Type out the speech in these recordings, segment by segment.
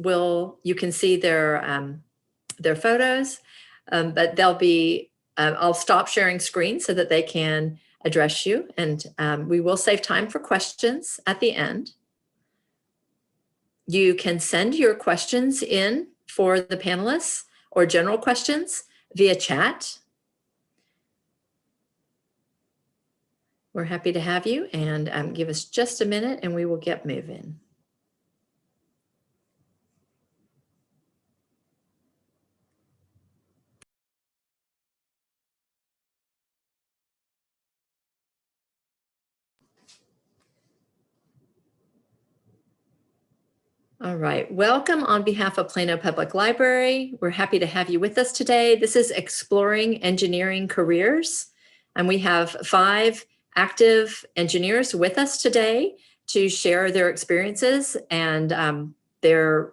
you can see their photos, but they'll be, I'll stop sharing screen so that they can address you, and we will save time for questions at the end. You can send your questions in for the panelists or general questions via chat. We're happy to have you, and give us just a minute and we will get moving. All right, welcome on behalf of Plano Public Library. We're happy to have you with us today. This is Exploring Engineering Careers, and we have 5 active engineers with us today to share their experiences and their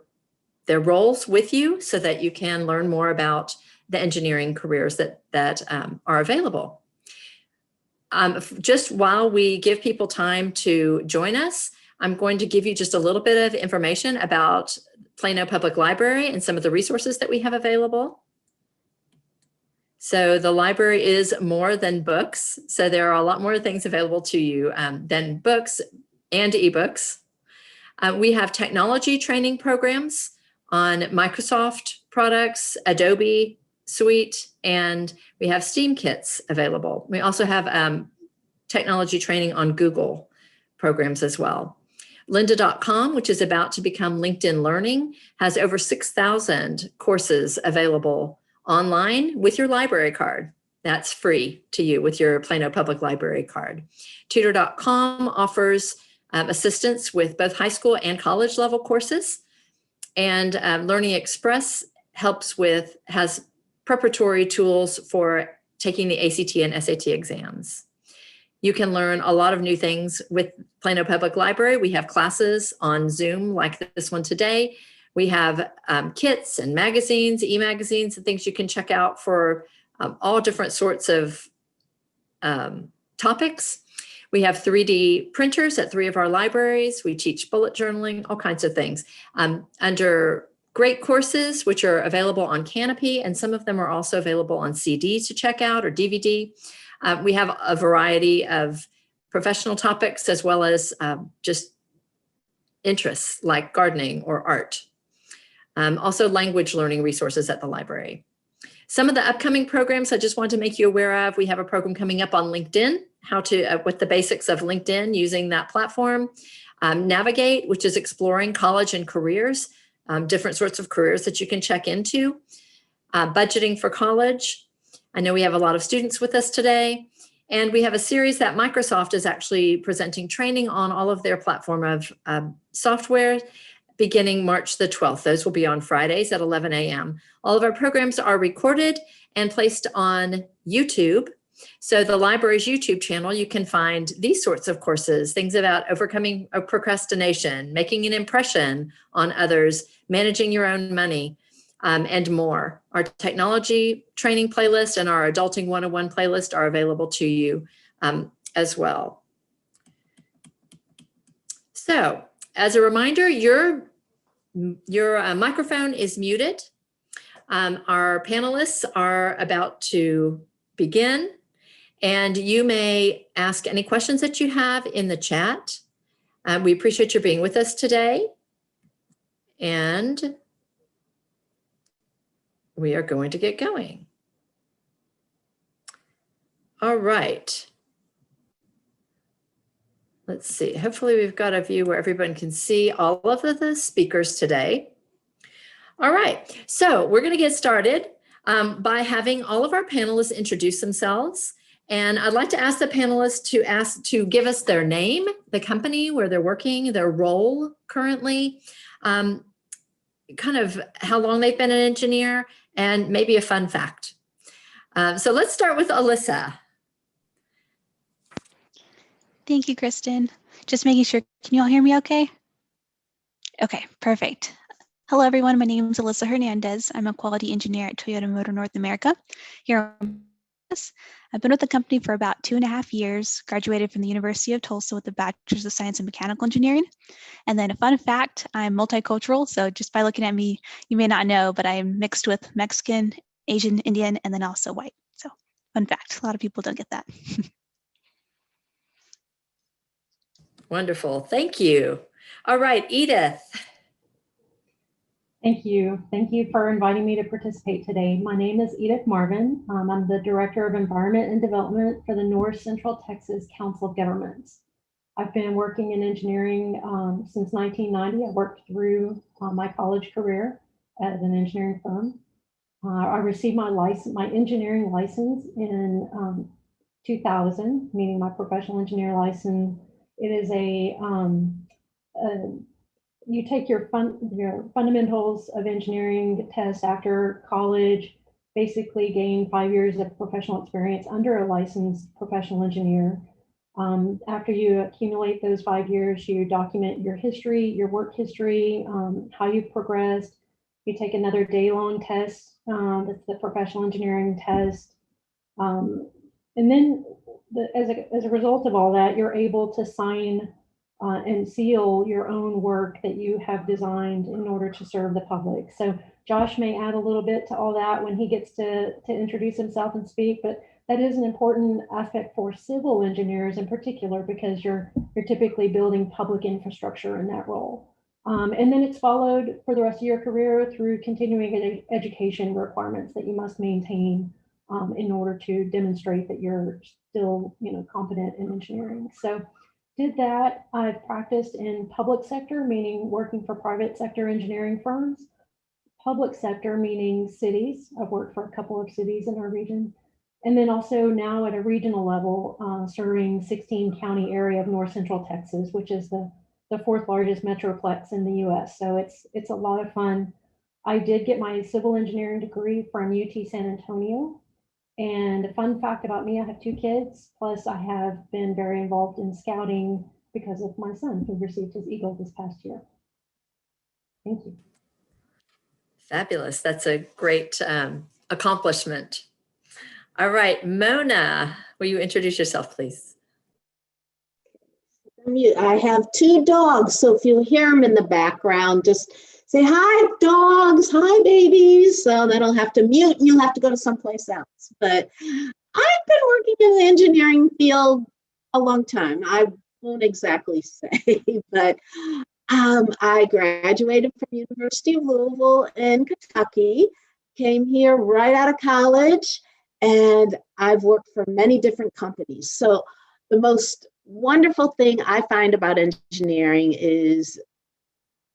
roles with you so that you can learn more about the engineering careers that are available. Just while we give people time to join us, I'm going to give you just a little bit of information about Plano Public Library and some of the resources that we have available. So the library is more than books. So there are a lot more things available to you than books and ebooks. We have technology training programs on Microsoft products, Adobe Suite, and we have STEAM kits available. We also have technology training on Google programs as well. Lynda.com, which is about to become LinkedIn Learning, has over 6,000 courses available online with your library card. That's free to you with your Plano Public Library card. Tutor.com offers assistance with both high school and college level courses. And Learning Express has preparatory tools for taking the ACT and SAT exams. You can learn a lot of new things with Plano Public Library. We have classes on Zoom like this one today. We have kits and magazines, e-magazines, and things you can check out for all different sorts of topics. We have 3D printers at 3 of our libraries. We teach bullet journaling, all kinds of things. Under great courses, which are available on Canopy, and some of them are also available on CD to check out or DVD. We have a variety of professional topics as well as just interests like gardening or art. Also language learning resources at the library. Some of the upcoming programs I just wanted to make you aware of. We have a program coming up on LinkedIn, with the basics of LinkedIn using that platform. Navigate, which is exploring college and careers, different sorts of careers that you can check into. Budgeting for college. I know we have a lot of students with us today, and we have a series that Microsoft is actually presenting training on all of their platform of software beginning March the 12th. Those will be on Fridays at 11 a.m. All of our programs are recorded and placed on YouTube. So the library's YouTube channel, you can find these sorts of courses, things about overcoming procrastination, making an impression on others, managing your own money, and more. Our technology training playlist and our Adulting 101 playlist are available to you as well. So as a reminder, your microphone is muted. Our panelists are about to begin, and you may ask any questions that you have in the chat. We appreciate your being with us today, and we are going to get going. All right. Let's see. Hopefully we've got a view where everyone can see all of the speakers today. All right. So we're going to get started by having all of our panelists introduce themselves. And I'd like to ask the panelists to give us their name, the company where they're working, their role currently, kind of how long they've been an engineer, and maybe a fun fact. So let's start with Alyssa. Thank you, Kristen. Just making sure, can you all hear me okay? Okay, perfect. Hello, everyone. My name is Alyssa Hernandez. I'm a quality engineer at Toyota Motor North America here in I've been with the company for about 2.5 years, graduated from the University of Tulsa with a Bachelor's of Science in Mechanical Engineering. And then a fun fact, I'm multicultural. So just by looking at me, you may not know, but I'm mixed with Mexican, Asian, Indian, and then also white. So fun fact, a lot of people don't get that. Wonderful. Thank you. All right, Edith. Thank you. Thank you for inviting me to participate today. My name is Edith Marvin. I'm the Director of Environment and Development for the North Central Texas Council of Governments. I've been working in engineering since 1990. I worked through my college career at an engineering firm. I received my engineering license in 2000, meaning my professional engineer license. It is you take your fundamentals of engineering test after college, basically gain 5 years of professional experience under a licensed professional engineer. After you accumulate those 5 years, you document your history, your work history, how you've progressed. You take another day-long test, that's the professional engineering test. And then as a result of all that, you're able to sign and seal your own work that you have designed in order to serve the public. So Josh may add a little bit to all that when he gets to introduce himself and speak, but that is an important aspect for civil engineers in particular, because you're typically building public infrastructure in that role. And then it's followed for the rest of your career through continuing education requirements that you must maintain in order to demonstrate that you're still, competent in engineering. So did that. I've practiced in public sector, meaning working for private sector engineering firms. Public sector, meaning cities. I've worked for a couple of cities in our region. And then also now at a regional level, serving 16 county area of North Central Texas, which is the fourth largest metroplex in the US. So it's a lot of fun. I did get my civil engineering degree from UT San Antonio. And a fun fact about me, I have 2 kids, plus I have been very involved in scouting because of my son who received his Eagle this past year. Thank you. Fabulous. That's a great accomplishment. All right, Mona, will you introduce yourself, please? I have 2 dogs, so if you hear them in the background, just say, hi, dogs, hi, babies. So that'll have to mute and you'll have to go to someplace else. But I've been working in the engineering field a long time. I won't exactly say, but I graduated from University of Louisville in Kentucky, came here right out of college, and I've worked for many different companies. So the most wonderful thing I find about engineering is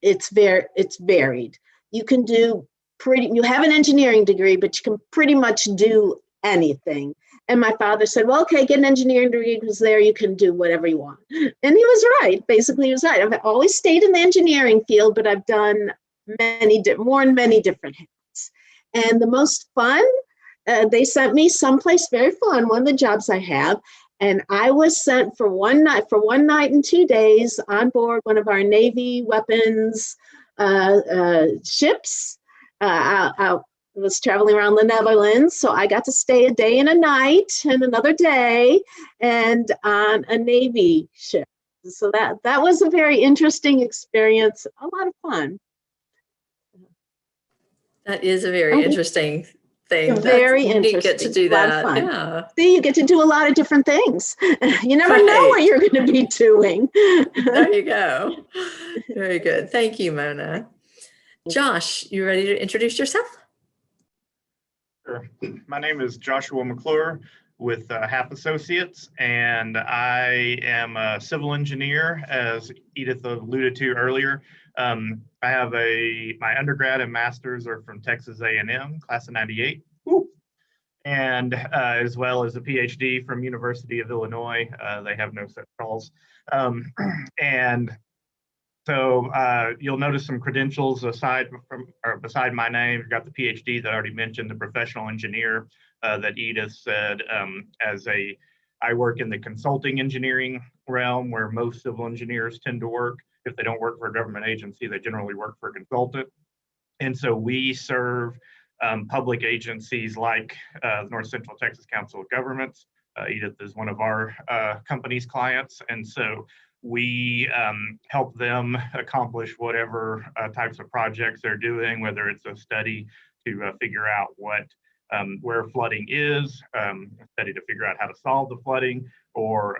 it's varied. You can do you have an engineering degree, but you can pretty much do anything. And my father said, well, okay, get an engineering degree because there you can do whatever you want. And he was right. Basically, he was right. I've always stayed in the engineering field, but I've done many different hats. And the most fun, they sent me someplace very fun, one of the jobs I have. And I was sent for one night and 2 days on board one of our Navy weapons ships. I was traveling around the Netherlands, so I got to stay a day and a night and another day and on a Navy ship. So that was a very interesting experience, a lot of fun. That is a very interesting thing. Very That's, interesting. You get to do that. Yeah. See, you get to do a lot of different things. You never know what you're going to be doing. There you go. Very good. Thank you, Mona. Josh, you ready to introduce yourself? Sure. My name is Joshua McClure with Half Associates, and I am a civil engineer, as Edith alluded to earlier. I have my undergrad and master's are from Texas A&M, class of 98. Woo! And as well as a PhD from University of Illinois. They have no such calls. And so you'll notice some credentials beside my name. You've got the PhD that I already mentioned, the professional engineer that Edith said. I work in the consulting engineering realm, where most civil engineers tend to work. If they don't work for a government agency, they generally work for a consultant. And so we serve public agencies like North Central Texas Council of Governments. Edith is one of our company's clients, and so we help them accomplish whatever types of projects they're doing, whether it's a study to figure out where flooding is, a study to figure out how to solve the flooding, or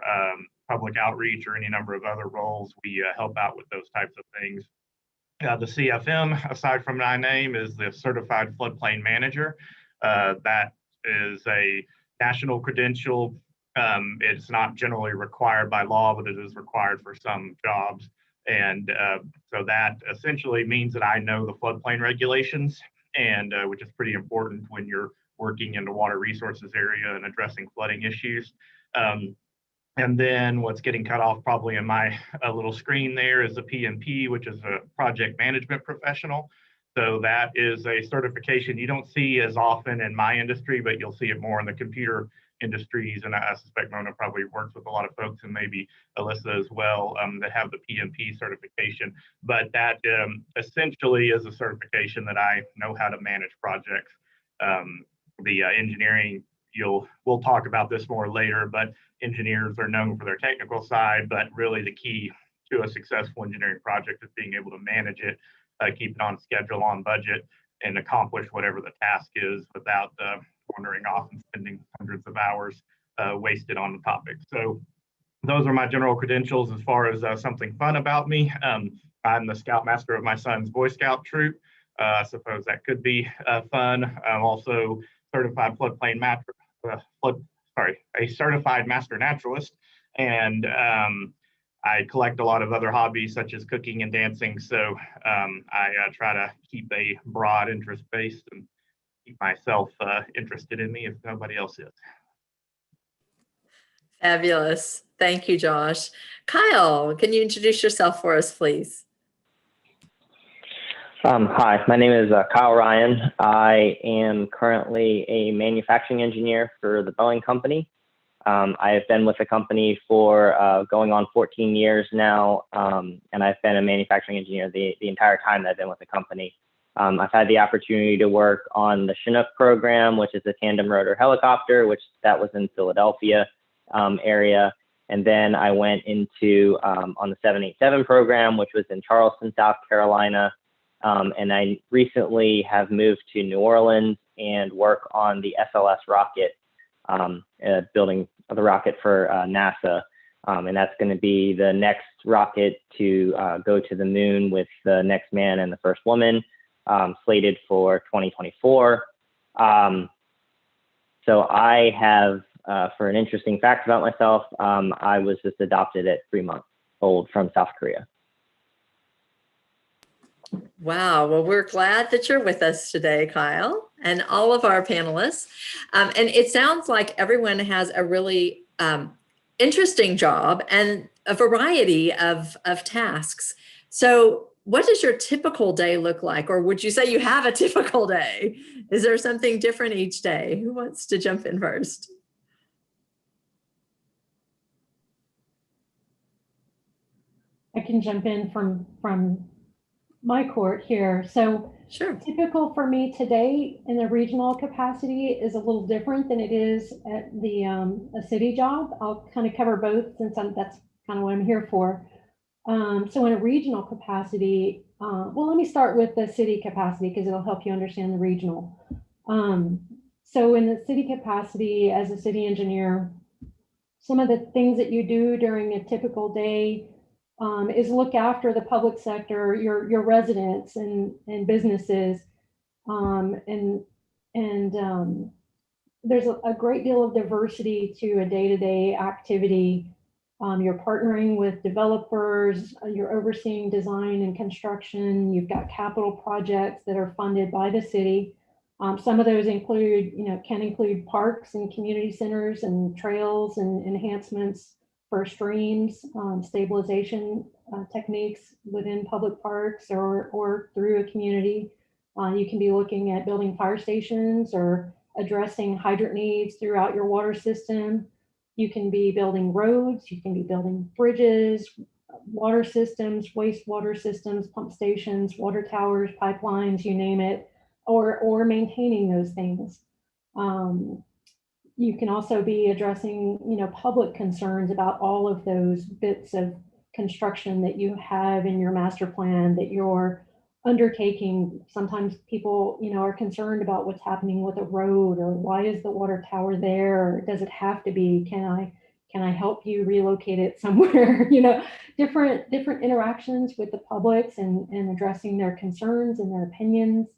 public outreach, or any number of other roles. We help out with those types of things. The CFM, aside from my name, is the Certified Floodplain Manager. That is a national credential. It's not generally required by law, but it is required for some jobs. And so that essentially means that I know the floodplain regulations, and which is pretty important when you're working in the water resources area and addressing flooding issues. And then what's getting cut off probably in my little screen there is the PMP, which is a project management professional. So that is a certification you don't see as often in my industry, but you'll see it more in the computer industries. And I suspect Mona probably works with a lot of folks, and maybe Alyssa as well, that have the PMP certification. But that essentially is a certification that I know how to manage projects. The engineering, we'll talk about this more later, but engineers are known for their technical side, but really the key to a successful engineering project is being able to manage it, keep it on schedule, on budget, and accomplish whatever the task is without wandering off and spending hundreds of hours wasted on the topic. So those are my general credentials. As far as something fun about me, I'm the Scoutmaster of my son's Boy Scout troop. I suppose that could be fun. I'm also certified a certified master naturalist, and I collect a lot of other hobbies such as cooking and dancing. So I try to keep a broad interest base and keep myself interested in me if nobody else is. Fabulous. Thank you, Josh. Kyle, can you introduce yourself for us, please? Hi, my name is Kyle Ryan. I am currently a manufacturing engineer for the Boeing company. I have been with the company for going on 14 years now, and I've been a manufacturing engineer the entire time that I've been with the company. I've had the opportunity to work on the Chinook program, which is a tandem rotor helicopter, that was in Philadelphia area. And then I went into on the 787 program, which was in Charleston, South Carolina. And I recently have moved to New Orleans and work on the SLS rocket, building the rocket for NASA. And that's going to be the next rocket to go to the moon with the next man and the first woman, slated for 2024. So I have, for an interesting fact about myself, I was just adopted at 3 months old from South Korea. Wow. Well, we're glad that you're with us today, Kyle, and all of our panelists. And it sounds like everyone has a really interesting job and a variety of tasks. So what does your typical day look like? Or would you say you have a typical day? Is there something different each day? Who wants to jump in first? I can jump in from my court here. So Sure. typical for me today in the regional capacity is a little different than it is at the a city job. I'll kind of cover both since that's kind of what I'm here for. So in a regional capacity, well, let me start with the city capacity because it'll help you understand the regional. So in the city capacity as a city engineer, some of the things that you do during a typical day is look after the public sector, your residents and businesses, and there's a great deal of diversity to a day-to-day activity. You're partnering with developers, you're overseeing design and construction, you've got capital projects that are funded by the city. Some of those can include parks and community centers and trails and enhancements for streams, stabilization techniques within public parks or through a community. You can be looking at building fire stations or addressing hydrant needs throughout your water system. You can be building roads, you can be building bridges, water systems, wastewater systems, pump stations, water towers, pipelines, you name it. or maintaining those things. You can also be addressing, public concerns about all of those bits of construction that you have in your master plan that you're undertaking. Sometimes people, are concerned about what's happening with a road, or why is the water tower there? Or does it have to be? Can I help you relocate it somewhere? Different interactions with the publics and addressing their concerns and their opinions.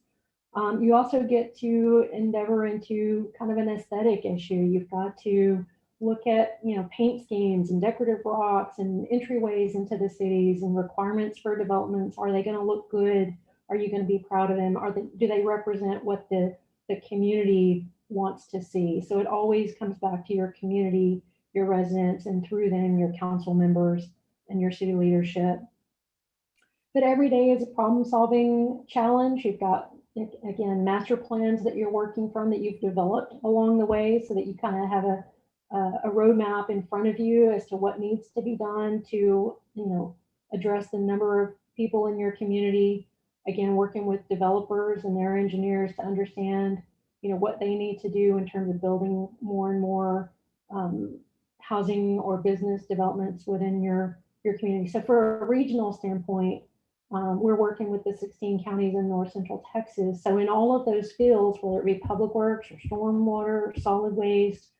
You also get to endeavor into kind of an aesthetic issue. You've got to look at, paint schemes and decorative rocks and entryways into the cities and requirements for developments. Are they going to look good? Are you going to be proud of them? Do they represent what the community wants to see? So it always comes back to your community, your residents, and through them, your council members and your city leadership. But every day is a problem-solving challenge. You've got, again, master plans that you're working from that you've developed along the way, so that you kind of have a roadmap in front of you as to what needs to be done to, address the number of people in your community. Again, working with developers and their engineers to understand, what they need to do in terms of building more and more housing or business developments within your community. So for a regional standpoint, we're working with the 16 counties in North Central Texas. So in all of those fields, whether it be public works or stormwater, or solid waste,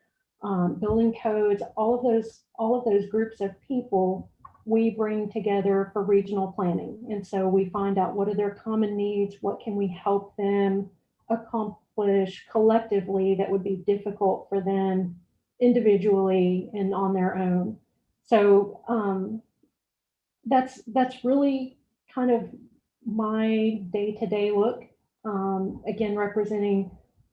building codes, all of those groups of people, we bring together for regional planning. And so we find out what are their common needs, what can we help them accomplish collectively that would be difficult for them individually and on their own. So that's really kind of my day-to-day look, again, representing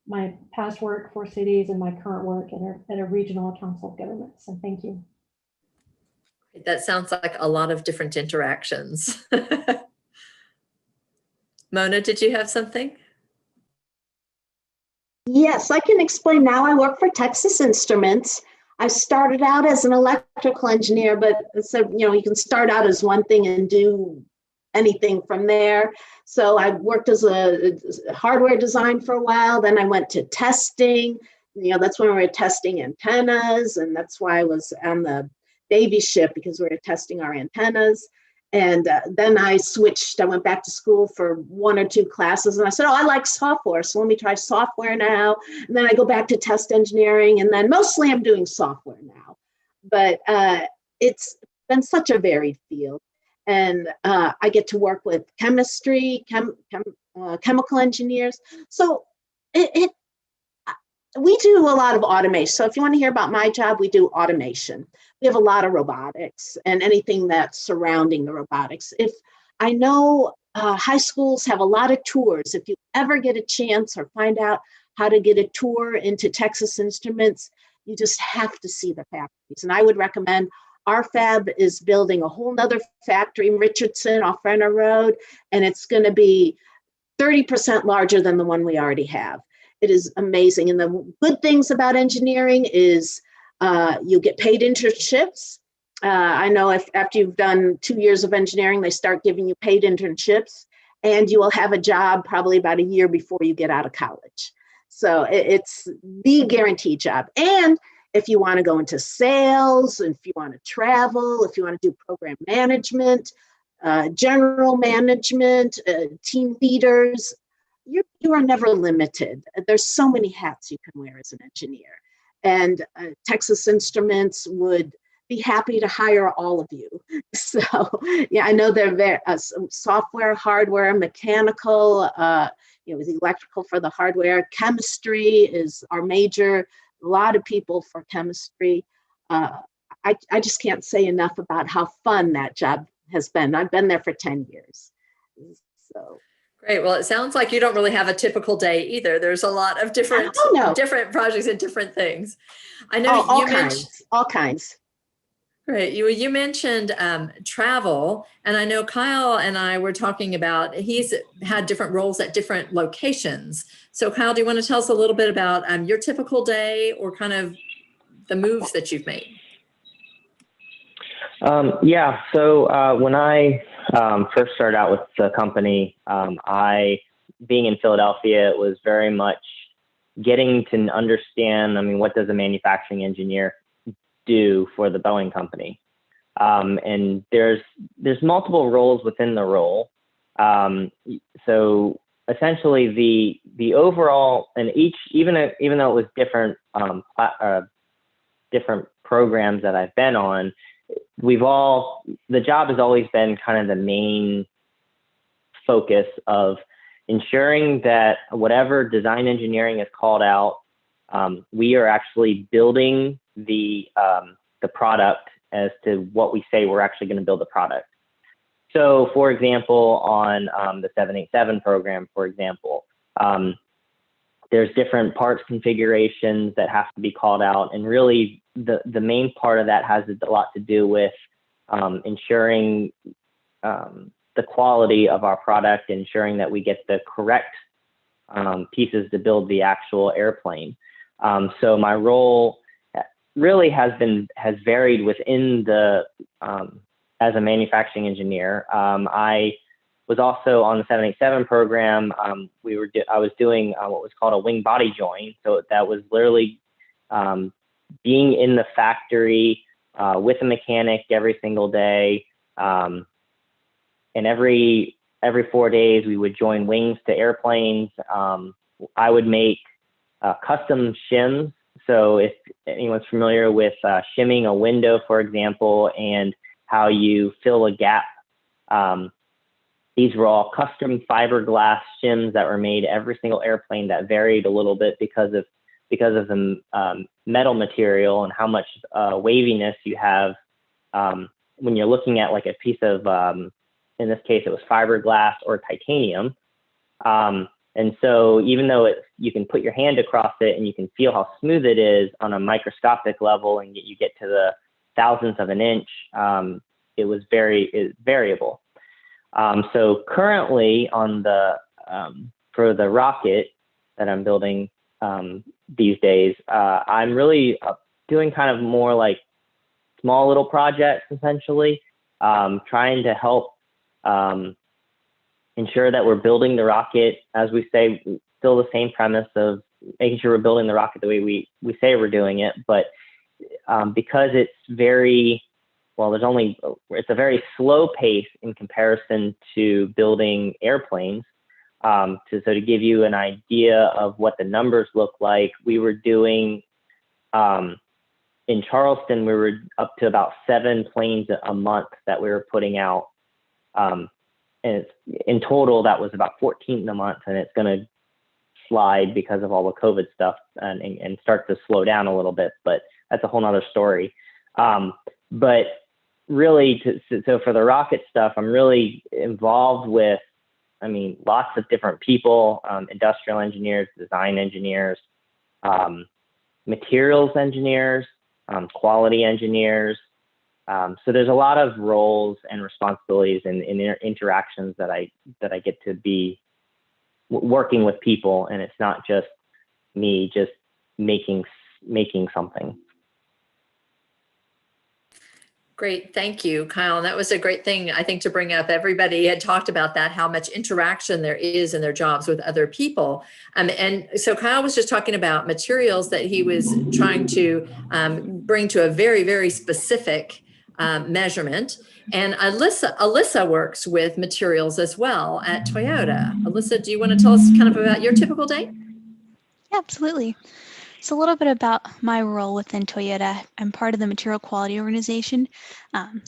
my past work for cities and my current work at a regional council of government. So thank you. That sounds like a lot of different interactions. Mona, did you have something? Yes, I can explain now. I work for Texas Instruments. I started out as an electrical engineer, but so, you can start out as one thing and do anything from there. So I worked as a hardware design for a while. Then I went to testing. That's when we were testing antennas, and that's why I was on the Navy ship, because we were testing our antennas. And then I switched. I went back to school for 1 or 2 classes, and I said, "Oh, I like software, so let me try software now." And then I go back to test engineering, and then mostly I'm doing software now. But it's been such a varied field. And I get to work with chemistry, chemical engineers. So we do a lot of automation. So if you want to hear about my job, we do automation. We have a lot of robotics and anything that's surrounding the robotics. If I know high schools have a lot of tours. If you ever get a chance or find out how to get a tour into Texas Instruments, you just have to see the factories. And I would recommend. Our fab is building a whole nother factory in Richardson off Renner Road, and it's going to be 30% larger than the one we already have. It is amazing. And the good things about engineering is you get paid internships. I know if after you've done 2 years of engineering, they start giving you paid internships, and you will have a job probably about a year before you get out of college. So it's the guaranteed job. And if you want to go into sales, if you want to travel, if you want to do program management, general management, team leaders, you are never limited. There's so many hats you can wear as an engineer. And Texas Instruments would be happy to hire all of you. So yeah, I know they're very software, hardware, mechanical, with electrical for the hardware. Chemistry is our major. A lot of people for chemistry. I just can't say enough about how fun that job has been. I've been there for 10 years. So great. Well, it sounds like you don't really have a typical day either. There's a lot of different projects and different things. I know all kinds. Great. You mentioned travel, and I know Kyle and I were talking about, he's had different roles at different locations. So Kyle, do you want to tell us a little bit about your typical day or kind of the moves that you've made? Yeah. So when I first started out with the company, I being in Philadelphia, it was very much getting to understand, I mean, what does a manufacturing engineer do for the Boeing company? And there's multiple roles within the role. So essentially the overall, and even though it was different, different programs that I've been on, the job has always been kind of the main focus of ensuring that whatever design engineering is called out, we are actually building the product as to what we say we're actually going to build the product. So, for example, on the 787 program, for example, there's different parts configurations that have to be called out, and really the main part of that has a lot to do with ensuring the quality of our product, ensuring that we get the correct pieces to build the actual airplane. So my role really has varied within the as a manufacturing engineer. I was also on the 787 program. I was doing what was called a wing body join. So that was literally being in the factory with a mechanic every single day. And every 4 days, we would join wings to airplanes. I would make custom shims. So if anyone's familiar with shimming a window, for example, and how you fill a gap, these were all custom fiberglass shims that were made every single airplane, that varied a little bit because of the metal material and how much waviness you have when you're looking at like a piece of, in this case, it was fiberglass or titanium. And so even though you can put your hand across it and you can feel how smooth it is on a microscopic level, and you get to the thousandths of an inch, it was variable. So currently on for the rocket that I'm building these days, I'm really doing kind of more like small little projects, essentially, trying to help ensure that we're building the rocket, as we say, still the same premise of making sure we're building the rocket the way we say we're doing it. But because it's it's a very slow pace in comparison to building airplanes. So to give you an idea of what the numbers look like, we were doing, in Charleston, we were up to about 7 planes a month that we were putting out. And in total, that was about 14 a month, and it's going to slide because of all the COVID stuff and start to slow down a little bit, but that's a whole nother story. But really, so for the rocket stuff, I'm really involved with, lots of different people, industrial engineers, design engineers, materials engineers, quality engineers. So there's a lot of roles and responsibilities and interactions that I get to be working with people, and it's not just me just making something. Great. Thank you, Kyle. And that was a great thing, I think, to bring up. Everybody had talked about that, how much interaction there is in their jobs with other people. And so Kyle was just talking about materials that he was trying to bring to a very, very specific measurement. And Alyssa works with materials as well at Toyota. Alyssa, do you want to tell us kind of about your typical day? Yeah, absolutely. So a little bit about my role within Toyota. I'm part of the material quality organization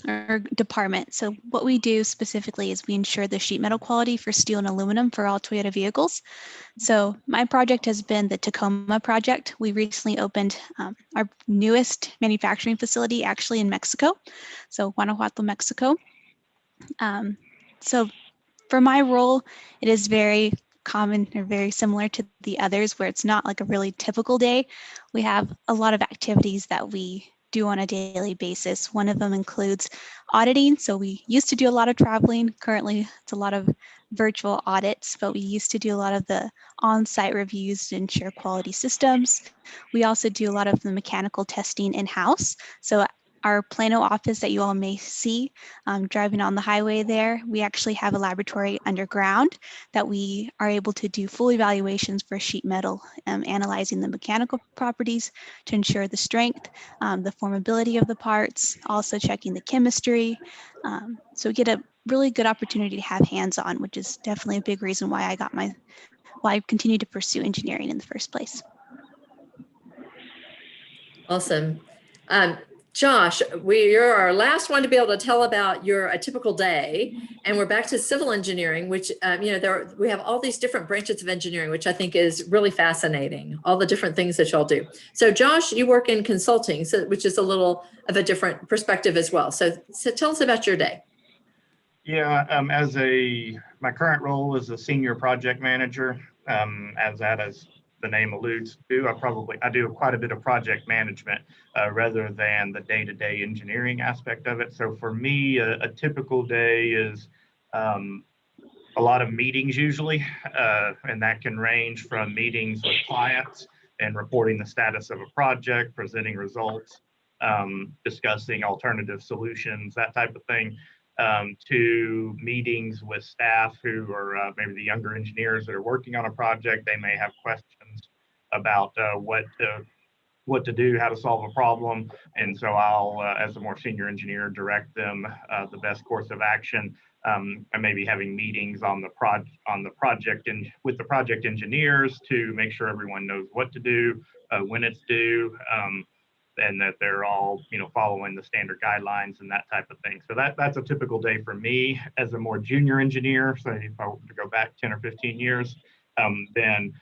or department. So what we do specifically is we ensure the sheet metal quality for steel and aluminum for all Toyota vehicles. So my project has been the Tacoma project. We recently opened our newest manufacturing facility actually in Mexico, so Guanajuato, Mexico. So for my role, it is very common or very similar to the others, where it's not like a really typical day. We have a lot of activities that we do on a daily basis. One of them includes auditing. So we used to do a lot of traveling. Currently, it's a lot of virtual audits, but we used to do a lot of the on-site reviews to ensure quality systems. We also do a lot of the mechanical testing in-house. So our Plano office that you all may see driving on the highway there, we actually have a laboratory underground that we are able to do full evaluations for sheet metal, analyzing the mechanical properties to ensure the strength, the formability of the parts, also checking the chemistry. So we get a really good opportunity to have hands-on, which is definitely a big reason why I continued to pursue engineering in the first place. Awesome. Josh, you're our last one to be able to tell about a typical day, and we're back to civil engineering, which we have all these different branches of engineering, which I think is really fascinating. All the different things that y'all do. So, Josh, you work in consulting, which is a little of a different perspective as well. So tell us about your day. Yeah, my current role is a senior project manager. As the name alludes to, I do quite a bit of project management rather than the day-to-day engineering aspect of it. So for me, a typical day is a lot of meetings usually, and that can range from meetings with clients and reporting the status of a project, presenting results, discussing alternative solutions, that type of thing, to meetings with staff who are maybe the younger engineers that are working on a project. They may have questions about what to do, how to solve a problem. And so I'll, as a more senior engineer, direct them the best course of action. And maybe having meetings on the project and with the project engineers to make sure everyone knows what to do, when it's due, and that they're all, following the standard guidelines and that type of thing. So that's a typical day for me as a more junior engineer. So if I were to go back 10 or 15 years, then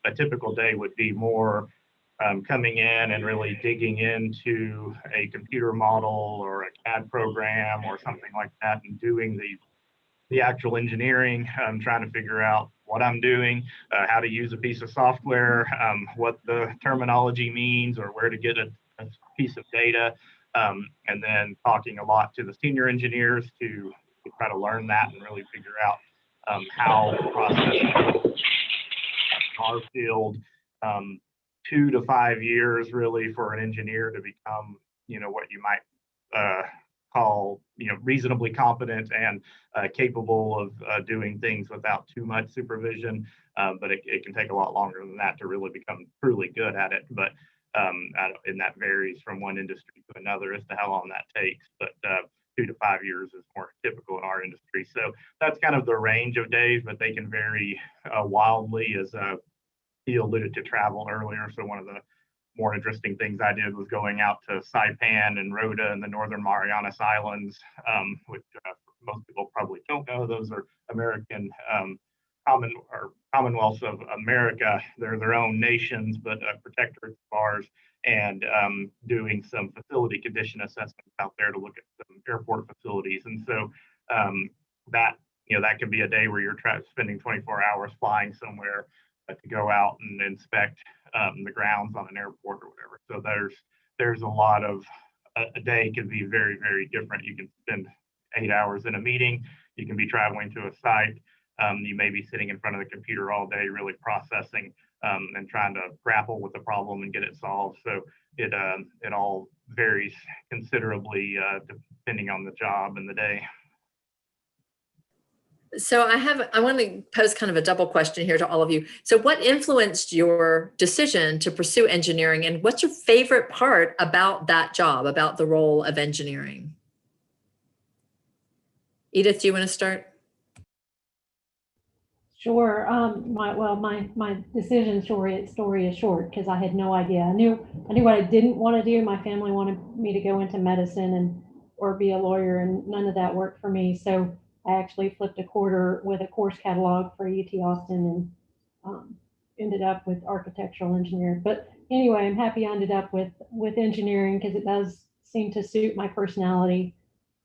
a typical day would be more coming in and really digging into a computer model or a CAD program or something like that and doing the actual engineering, trying to figure out what I'm doing, how to use a piece of software, what the terminology means, or where to get a piece of data, and then talking a lot to the senior engineers to try to learn that and really figure out how the process in our field. 2 to 5 years really for an engineer to become, what you might call, reasonably competent and capable of doing things without too much supervision. But it can take a lot longer than that to really become truly good at it. But and that varies from one industry to another as to how long that takes. But 2 to 5 years is more typical in our industry. So that's kind of the range of days, but they can vary wildly, as he alluded to travel earlier. So one of the more interesting things I did was going out to Saipan and Rota and the Northern Marianas Islands, which most people probably don't know. Those are American Commonwealths of America. They're their own nations, but protectorates of ours, and doing some facility condition assessments out there to look at some airport facilities. And so that could be a day where you're spending 24 hours flying somewhere to go out and inspect the grounds on an airport or whatever. So there's a lot of, a day can be very, very different. You can spend 8 hours in a meeting. You can be traveling to a site. You may be sitting in front of the computer all day, really processing and trying to grapple with the problem and get it solved. So it all varies considerably depending on the job and the day. So I want to pose kind of a double question here to all of you. So what influenced your decision to pursue engineering, and what's your favorite part about that job, about the role of engineering? Edith, do you want to start? Sure. My decision story is short because I had no idea. I knew what I didn't want to do. My family wanted me to go into medicine or be a lawyer, and none of that worked for me. So I actually flipped a quarter with a course catalog for UT Austin and ended up with architectural engineer. But anyway, I'm happy I ended up with engineering because it does seem to suit my personality.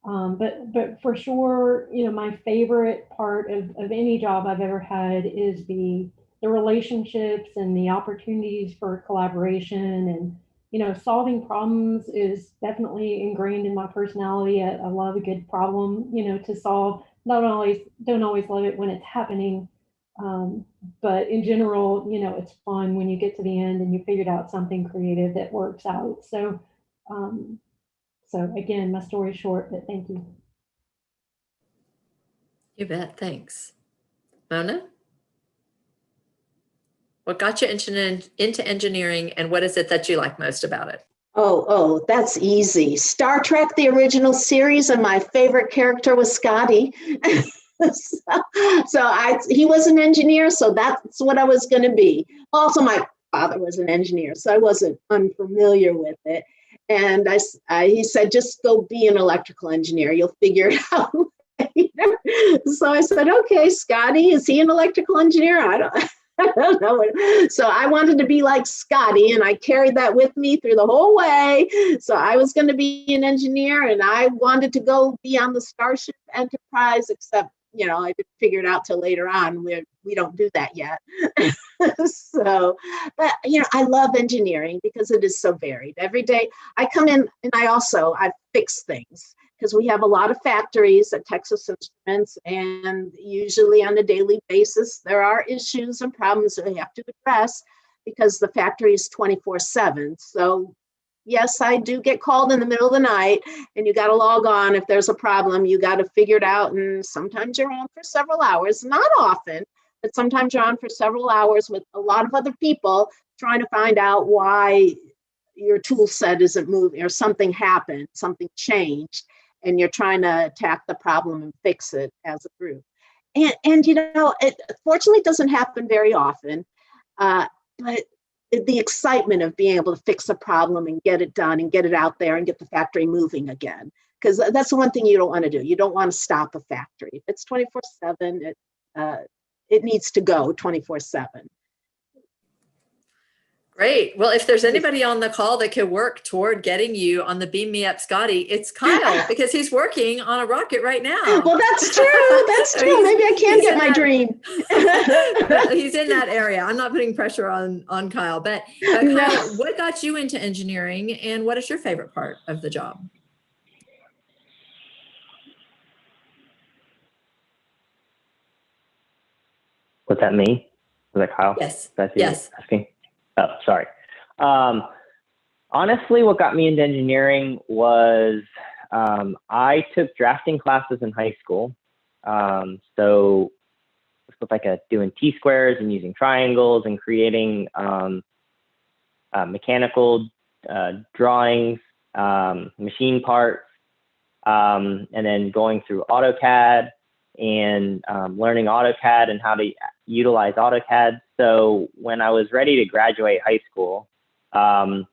But for sure, my favorite part of any job I've ever had is the relationships and the opportunities for collaboration, and solving problems is definitely ingrained in my personality. I love a good problem, to solve. Don't always love it when it's happening, but in general, it's fun when you get to the end and you figured out something creative that works out. So So again, my story's short, but thank you. You bet. Thanks. Mona? What got you into engineering, and what is it that you like most about it? Oh, that's easy. Star Trek, the original series, and my favorite character was Scotty. He was an engineer, so that's what I was going to be. Also, my father was an engineer, so I wasn't unfamiliar with it. And he said, just go be an electrical engineer. You'll figure it out later. So I said, okay, Scotty, is he an electrical engineer? I don't know. So I wanted to be like Scotty, and I carried that with me through the whole way. So I was going to be an engineer, and I wanted to go be on the Starship Enterprise, except, I didn't figure it out till later on. We don't do that yet. So, but, I love engineering because it is so varied. Every day I come in and I fix things, because we have a lot of factories at Texas Instruments, and usually on a daily basis, there are issues and problems that we have to address because the factory is 24/7. So yes, I do get called in the middle of the night, and you got to log on. If there's a problem, you got to figure it out. And sometimes you're on for several hours, not often, but sometimes you're on for several hours with a lot of other people trying to find out why your tool set isn't moving, or something happened, something changed, and you're trying to attack the problem and fix it as a group. And it fortunately doesn't happen very often, but the excitement of being able to fix a problem and get it done and get it out there and get the factory moving again, because that's the one thing you don't want to do. You don't want to stop a factory. If it's 24/7, it needs to go 24/7. Great. Well, if there's anybody on the call that could work toward getting you on the Beam Me Up Scotty, it's Kyle, because he's working on a rocket right now. Well, that's true. That's true. Maybe I can get my dream. He's in that area. I'm not putting pressure on Kyle, but Kyle, No. what got you into engineering, and what is your favorite part of the job? Was that me? Was that Kyle? Yes. That's you Yes. asking? Oh, sorry. Honestly, what got me into engineering was I took drafting classes in high school. So it was like doing T-squares and using triangles and creating mechanical drawings, machine parts, and then going through AutoCAD and learning AutoCAD and how to utilize AutoCAD. So when I was ready to graduate high school, I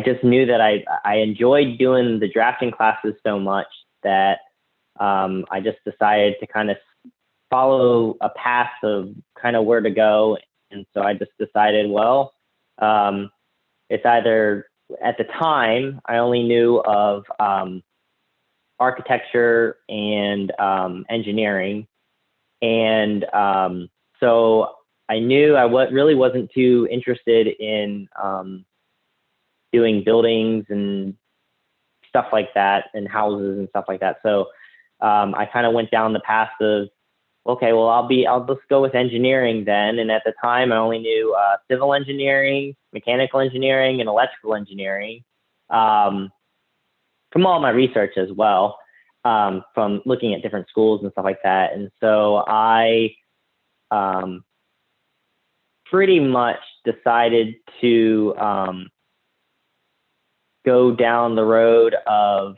just knew that I enjoyed doing the drafting classes so much that I just decided to kind of follow a path of kind of where to go. And so I just decided, well, it's either, at the time, I only knew of architecture and engineering. And so I knew I really wasn't too interested in doing buildings and stuff like that, and houses and stuff like that. So I kind of went down the path of, okay, well, I'll just go with engineering then. And at the time, I only knew civil engineering, mechanical engineering, and electrical engineering from all my research as well, from looking at different schools and stuff like that. And so I pretty much decided to go down the road of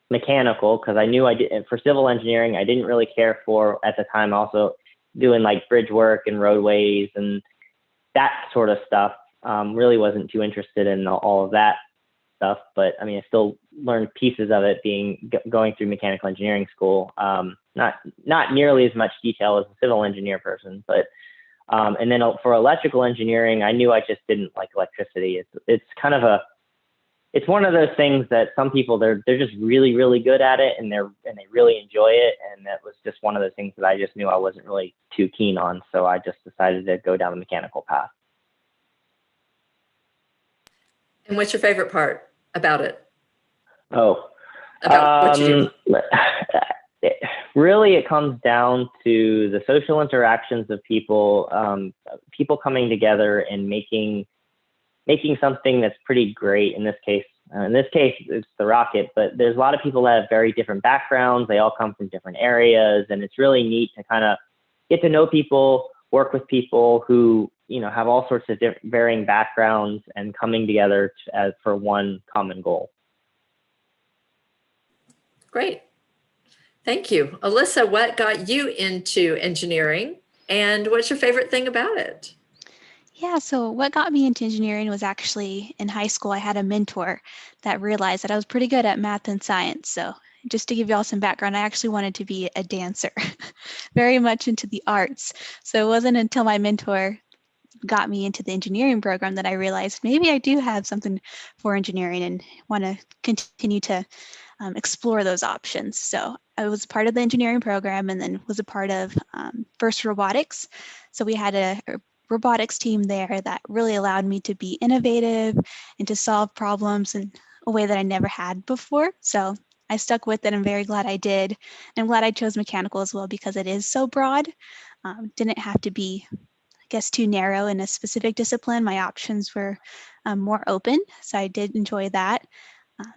mechanical, because I knew for civil engineering, I didn't really care for, at the time, also doing like bridge work and roadways and that sort of stuff. Really wasn't too interested in all of that stuff, but I mean, I still learned pieces of it going through mechanical engineering school. Not nearly as much detail as a civil engineer person, but and then for electrical engineering, I knew I just didn't like electricity. It's kind of it's one of those things that some people, they're just really, really good at it, and they really enjoy it. And that was just one of those things that I just knew I wasn't really too keen on. So I just decided to go down the mechanical path. And what's your favorite part about it? Oh, About what you do? Really, it comes down to the social interactions of people, people coming together and making making something that's pretty great. In this case, it's the rocket, but there's a lot of people that have very different backgrounds. They all come from different areas, and it's really neat to kind of get to know people, work with people who, have all sorts of varying backgrounds and coming together for one common goal. Great. Thank you. Alyssa, what got you into engineering and what's your favorite thing about it? Yeah, so what got me into engineering was actually in high school. I had a mentor that realized that I was pretty good at math and science. So just to give you all some background, I actually wanted to be a dancer, very much into the arts. So it wasn't until my mentor got me into the engineering program that I realized maybe I do have something for engineering and want to continue to explore those options. So I was part of the engineering program and then was a part of First Robotics. So we had a robotics team there that really allowed me to be innovative and to solve problems in a way that I never had before. So I stuck with it. I'm very glad I did. And I'm glad I chose mechanical as well because it is so broad. Didn't have to be, I guess, too narrow in a specific discipline. My options were more open. So I did enjoy that.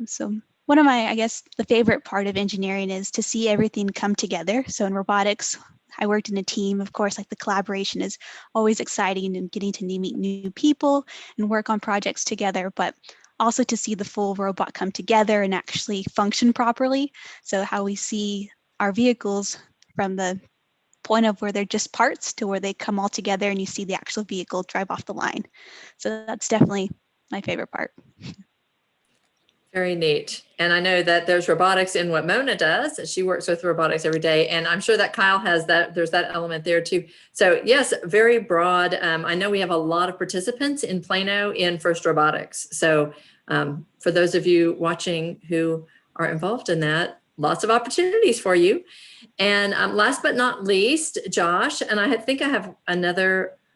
So one of my, I guess, the favorite part of engineering is to see everything come together. So in robotics, I worked in a team. Of course, like the collaboration is always exciting and getting to meet new people and work on projects together, but also to see the full robot come together and actually function properly. So how we see our vehicles from the point of where they're just parts to where they come all together and you see the actual vehicle drive off the line. So that's definitely my favorite part. Very neat. And I know that there's robotics in what Mona does. She works with robotics every day. And I'm sure that Kyle has that. There's that element there too. So yes, very broad. I know we have a lot of participants in Plano in First Robotics. So for those of you watching who are involved in that, lots of opportunities for you. And last but not least, Josh, and I think I have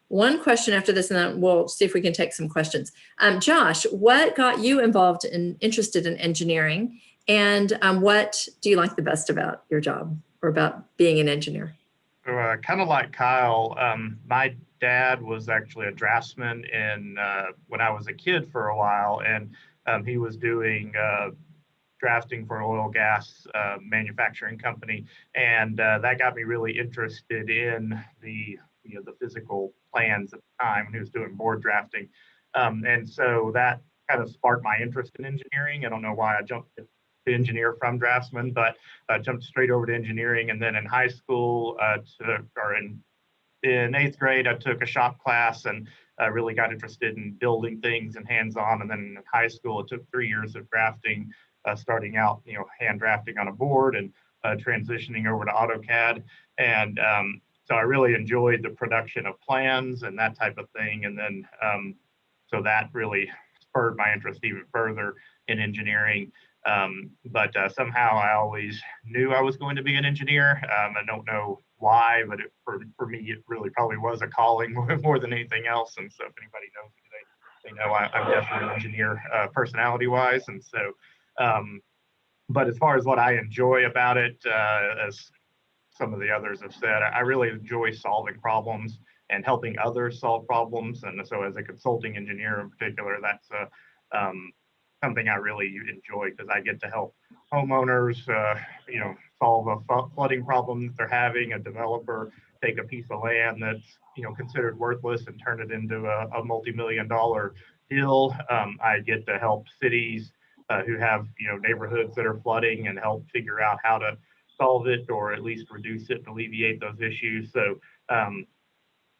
one question after this, and then we'll see if we can take some questions. Josh, what got you involved and interested in engineering? And what do you like the best about your job or about being an engineer? Kind of like Kyle, my dad was actually a draftsman when I was a kid for a while, and he was doing drafting for an oil gas manufacturing company, and that got me really interested in the physical plans at the time when he was doing board drafting, and so that kind of sparked my interest in engineering. I don't know why I jumped to engineer from draftsman, but I jumped straight over to engineering. And then in high school, in eighth grade, I took a shop class and really got interested in building things and hands-on. And then in high school, it took 3 years of drafting, starting out, hand drafting on a board and transitioning over to AutoCAD. And so I really enjoyed the production of plans and that type of thing. And then so that really spurred my interest even further in engineering. But somehow I always knew I was going to be an engineer. I don't know why, but for me, it really probably was a calling more than anything else. And so if anybody knows me, they know I'm definitely an engineer personality-wise. And so, but as far as what I enjoy about it, as some of the others have said, I really enjoy solving problems and helping others solve problems. And so as a consulting engineer in particular, that's something I really enjoy because I get to help homeowners, solve a flooding problem that they're having, a developer take a piece of land that's, considered worthless and turn it into a multi-million-dollar deal. I get to help cities who have, neighborhoods that are flooding and help figure out how to solve it or at least reduce it and alleviate those issues. So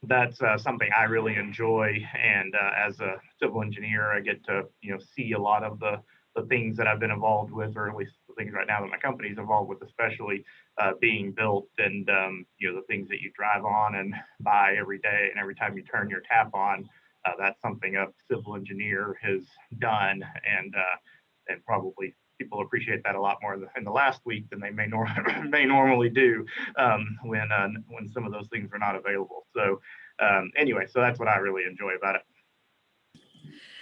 that's something I really enjoy. And as a civil engineer, I get to, see a lot of the things that I've been involved with, or at least the things right now that my company is involved with, especially being built and, the things that you drive on and buy every day. And every time you turn your tap on, that's something a civil engineer has done. And probably people appreciate that a lot more in the last week than they may normally do when some of those things are not available. So anyway, so that's what I really enjoy about it.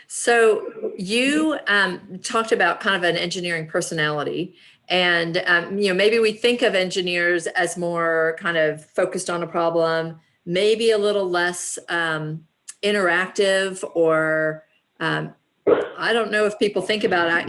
So you talked about kind of an engineering personality, and maybe we think of engineers as more kind of focused on a problem, maybe a little less interactive or I don't know if people think about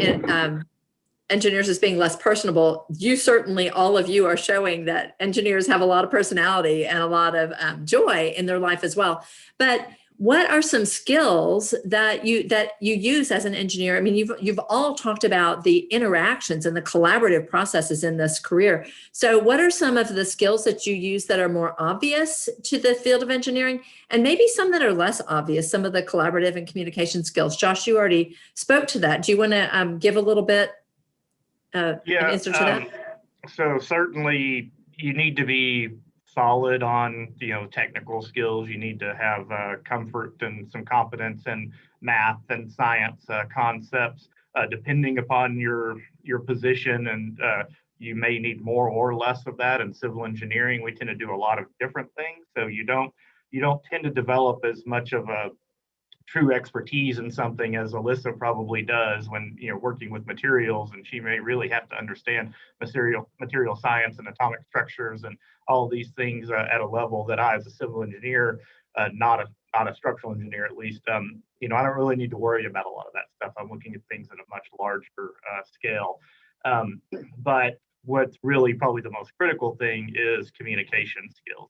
engineers as being less personable. You certainly, all of you are showing that engineers have a lot of personality and a lot of joy in their life as well. But what are some skills that you use as an engineer? I mean, you've all talked about the interactions and the collaborative processes in this career. So what are some of the skills that you use that are more obvious to the field of engineering, and maybe some that are less obvious, some of the collaborative and communication skills? Josh, you already spoke to that. Do you want to give a little bit an answer to that? So certainly you need to be solid on, technical skills. You need to have comfort and some competence in math and science concepts, depending upon your position. And you may need more or less of that. In civil engineering, we tend to do a lot of different things. So you don't tend to develop as much of a true expertise in something as Alyssa probably does when working with materials, and she may really have to understand material science and atomic structures and all these things at a level that I, as a civil engineer, not a structural engineer at least, I don't really need to worry about a lot of that stuff. I'm looking at things at a much larger scale. But what's really probably the most critical thing is communication skills.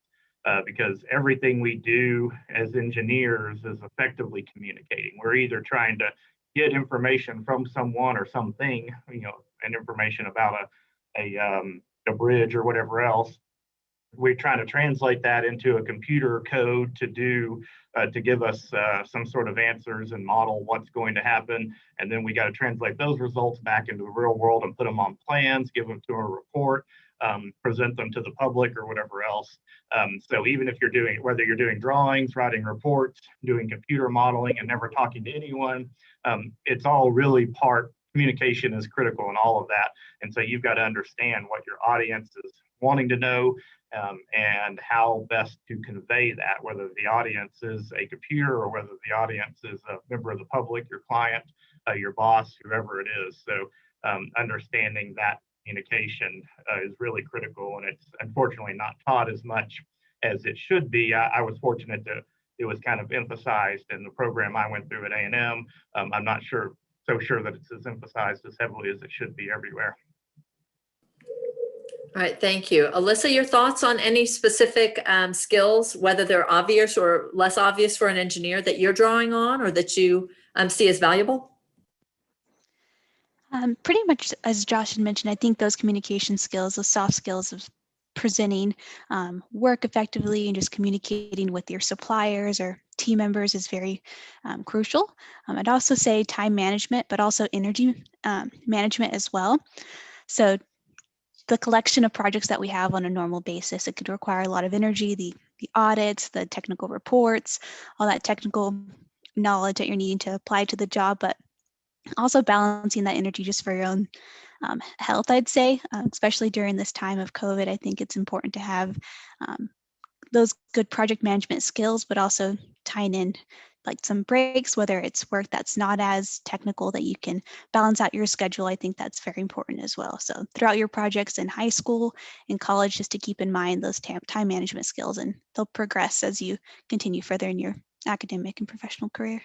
Because everything we do as engineers is effectively communicating. We're either trying to get information from someone or something, and information about a bridge or whatever else. We're trying to translate that into a computer code to give us some sort of answers and model what's going to happen. And then we got to translate those results back into the real world and put them on plans, give them to a report, present them to the public or whatever else. So even if whether you're doing drawings, writing reports, doing computer modeling and never talking to anyone, it's all really communication is critical in all of that. And so you've got to understand what your audience is wanting to know, and how best to convey that, whether the audience is a computer or whether the audience is a member of the public, your client, your boss, whoever it is. So understanding that communication is really critical, and it's unfortunately not taught as much as it should be. I was fortunate that it was kind of emphasized in the program I went through at A&M. I'm not so sure that it's as emphasized as heavily as it should be everywhere. All right, thank you. Alyssa, your thoughts on any specific skills, whether they're obvious or less obvious for an engineer that you're drawing on or that you see as valuable? Pretty much as Josh had mentioned, I think those communication skills, those soft skills of presenting work effectively and just communicating with your suppliers or team members is very crucial. I'd also say time management, but also energy management as well. So the collection of projects that we have on a normal basis, it could require a lot of energy, the audits, the technical reports, all that technical knowledge that you're needing to apply to the job, but also balancing that energy just for your own health, I'd say, especially during this time of COVID. I think it's important to have those good project management skills, but also tying in like some breaks, whether it's work that's not as technical that you can balance out your schedule. I think that's very important as well. So throughout your projects in high school and college, just to keep in mind those time management skills, and they'll progress as you continue further in your academic and professional career.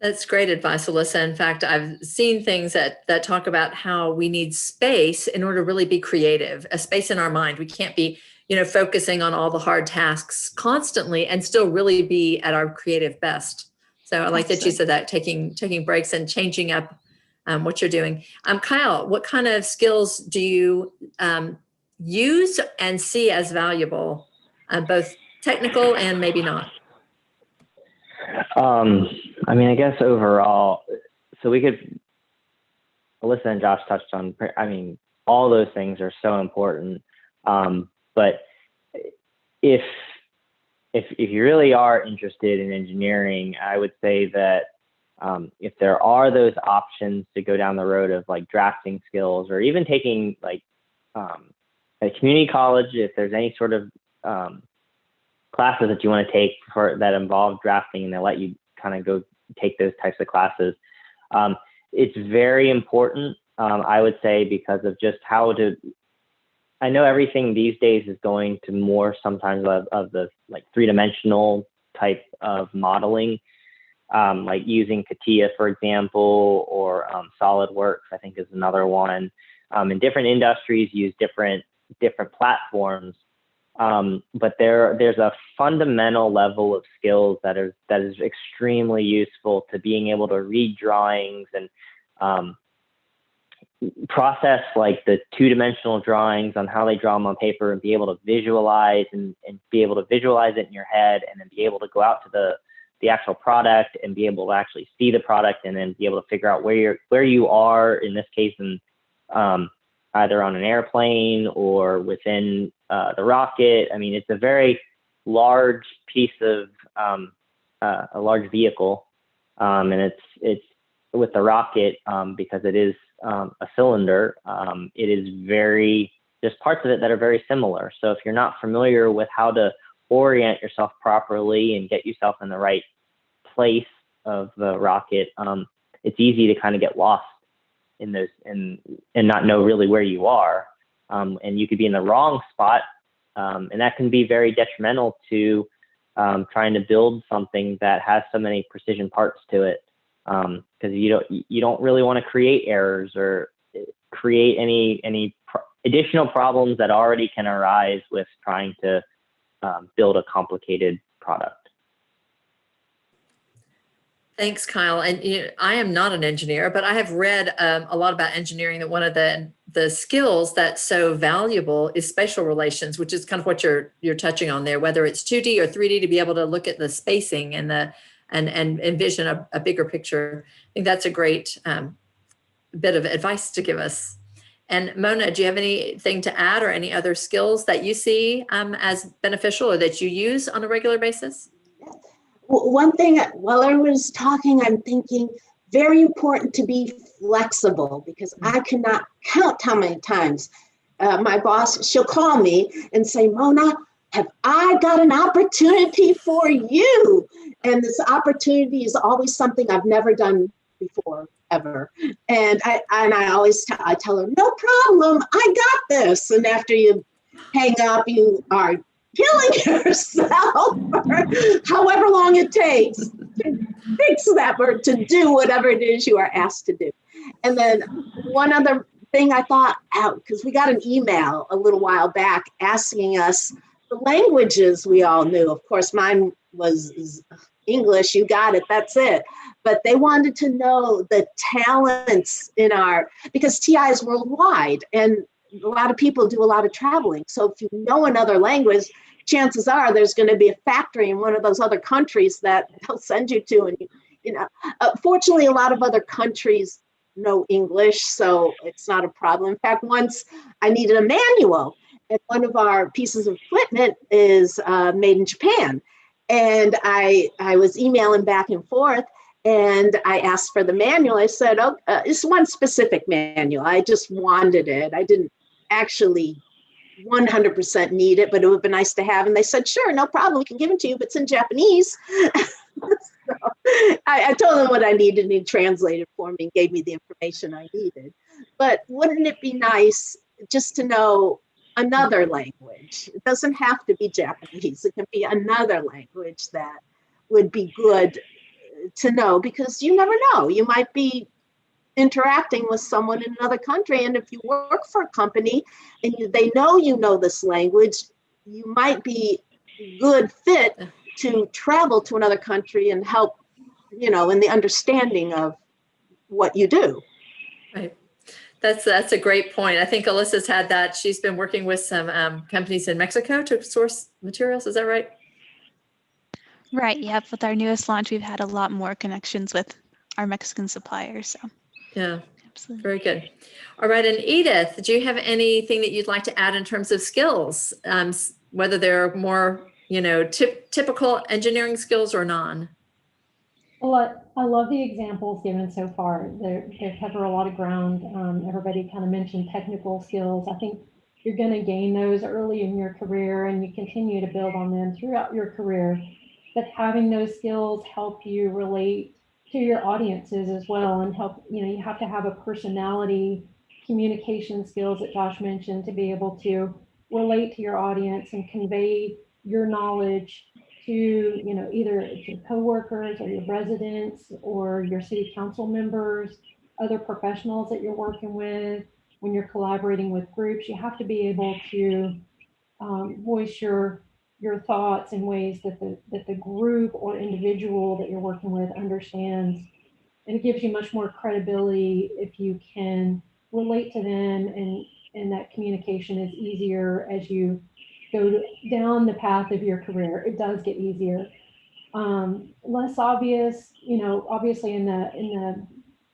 That's great advice, Alyssa. In fact, I've seen things that talk about how we need space in order to really be creative, a space in our mind. We can't be, focusing on all the hard tasks constantly and still really be at our creative best. So I like that you said that, taking breaks and changing up what you're doing. Kyle, what kind of skills do you use and see as valuable, both technical and maybe not? I guess overall, so Alyssa and Josh touched on, all those things are so important. But if you really are interested in engineering, I would say that if there are those options to go down the road of like drafting skills, or even taking like at community college, if there's any sort of classes that you want to take that involve drafting and they let you kind of go take those types of classes, it's very important, I would say, because of just I know everything these days is going to more sometimes of the like three-dimensional type of modeling. like using CATIA, for example, or SolidWorks, I think is another one. And different industries use different platforms. But there's a fundamental level of skills that is extremely useful to being able to read drawings and process like the two-dimensional drawings on how they draw them on paper, and be able to visualize and be able to visualize it in your head, and then be able to go out to the actual product and be able to actually see the product, and then be able to figure out where you are in this case, and either on an airplane or within the rocket. I mean, it's a very large piece of a large vehicle, and it's with the rocket, because it is a cylinder. It is there's parts of it that are very similar. So if you're not familiar with how to orient yourself properly and get yourself in the right place of the rocket, it's easy to kind of get lost in those and not know really where you are. And you could be in the wrong spot. And that can be very detrimental to trying to build something that has so many precision parts to it. Because you don't really want to create errors or create any additional problems that already can arise with trying to build a complicated product. Thanks, Kyle. And I am not an engineer, but I have read a lot about engineering, that one of the skills that's so valuable is spatial relations, which is kind of what you're touching on there, whether it's 2D or 3D, to be able to look at the spacing and envision a bigger picture. I think that's a great bit of advice to give us. And Mona, do you have anything to add, or any other skills that you see as beneficial or that you use on a regular basis? One thing, while I was talking, I'm thinking very important to be flexible, because I cannot count how many times my boss, she'll call me and say, Mona, have I got an opportunity for you? And this opportunity is always something I've never done before, ever. And I always tell her, no problem, I got this. And after you hang up, you are killing yourself for however long it takes to fix that or to do whatever it is you are asked to do. And then one other thing I thought out, because we got an email a little while back asking us the languages we all knew. Of course, mine was English, you got it, that's it. But they wanted to know the talents because TI is worldwide, and a lot of people do a lot of traveling. So if you know another language, chances are there's going to be a factory in one of those other countries that they'll send you to. And fortunately, a lot of other countries know English, so it's not a problem. In fact, once I needed a manual, and one of our pieces of equipment is made in Japan. And I was emailing back and forth, and I asked for the manual. I said, oh, it's one specific manual. I just wanted it. I didn't actually 100% need it, but it would be nice to have. And they said, sure, no problem. We can give it to you, but it's in Japanese. So I told them what I needed, and he translated for me and gave me the information I needed. But wouldn't it be nice just to know another language? It doesn't have to be Japanese. It can be another language that would be good to know, because you never know. You might be interacting with someone in another country, and if you work for a company and they know you know this language, you might be a good fit to travel to another country and help, in the understanding of what you do. Right. That's a great point. I think Alyssa's had that. She's been working with some companies in Mexico to source materials. Is that right? Right. Yep. With our newest launch, we've had a lot more connections with our Mexican suppliers. So yeah, absolutely. Very good. All right. And Edith, do you have anything that you'd like to add in terms of skills, whether they're more, typical engineering skills or non? Well, I love the examples given so far. They cover a lot of ground. Everybody kind of mentioned technical skills. I think you're going to gain those early in your career, and you continue to build on them throughout your career. But having those skills help you relate to your audiences as well, and help, you have to have a personality, communication skills that Josh mentioned, to be able to relate to your audience and convey your knowledge to, either it's your coworkers or your residents or your city council members, other professionals that you're working with, when you're collaborating with groups, you have to be able to voice your thoughts in ways that the group or individual that you're working with understands. And it gives you much more credibility if you can relate to them, and that communication is easier as you go down the path of your career. It does get easier. Less obvious, obviously in the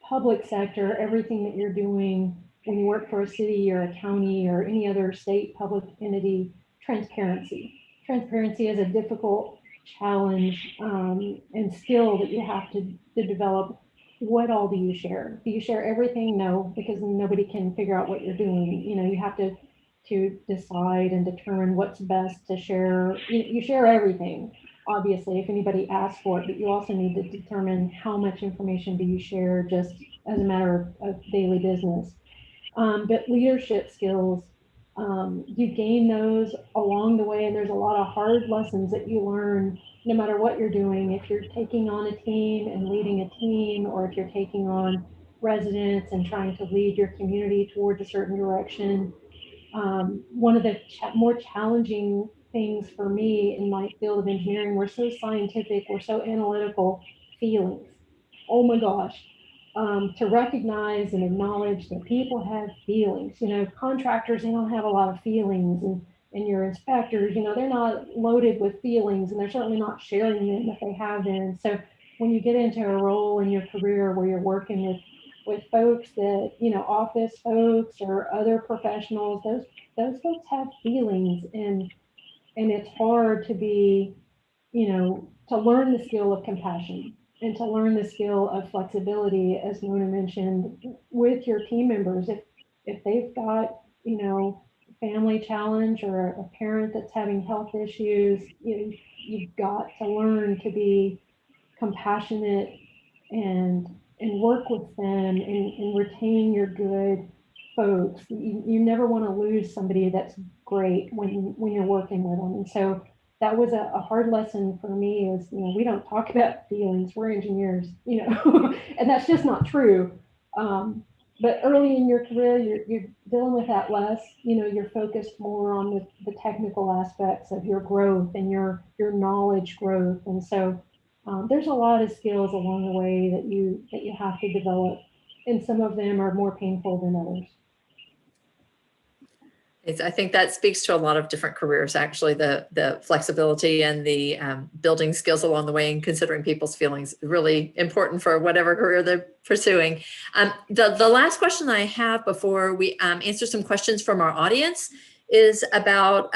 public sector, everything that you're doing when you work for a city or a county or any other state public entity, transparency. Transparency is a difficult challenge and skill that you have to develop. What all do you share? Do you share everything? No, because nobody can figure out what you're doing. You have to decide and determine what's best to share. You share everything, obviously, if anybody asks for it, but you also need to determine how much information do you share just as a matter of daily business. But leadership skills, you gain those along the way, and there's a lot of hard lessons that you learn no matter what you're doing. If you're taking on a team and leading a team, or if you're taking on residents and trying to lead your community towards a certain direction. One of the more challenging things for me in my field of engineering, we're so scientific, we're so analytical, feelings. Oh my gosh. To recognize and acknowledge that people have feelings. Contractors, they don't have a lot of feelings, and your inspectors, they're not loaded with feelings, and they're certainly not sharing them if they have them. So when you get into a role in your career where you're working with folks that, office folks or other professionals, those folks have feelings, and it's hard to be, to learn the skill of compassion and to learn the skill of flexibility, as Mona mentioned, with your team members. If they've got, family challenge or a parent that's having health issues, you've got to learn to be compassionate and work with them and retain your good folks. You never want to lose somebody that's great when you're working with them. And so that was a hard lesson for me is, we don't talk about feelings, we're engineers, and that's just not true. But early in your career, you're dealing with that less, you're focused more on the technical aspects of your growth and your knowledge growth. And so there's a lot of skills along the way that you have to develop, and some of them are more painful than others. I think that speaks to a lot of different careers, actually, the flexibility and the building skills along the way and considering people's feelings really important for whatever career they're pursuing. The last question I have before we answer some questions from our audience is about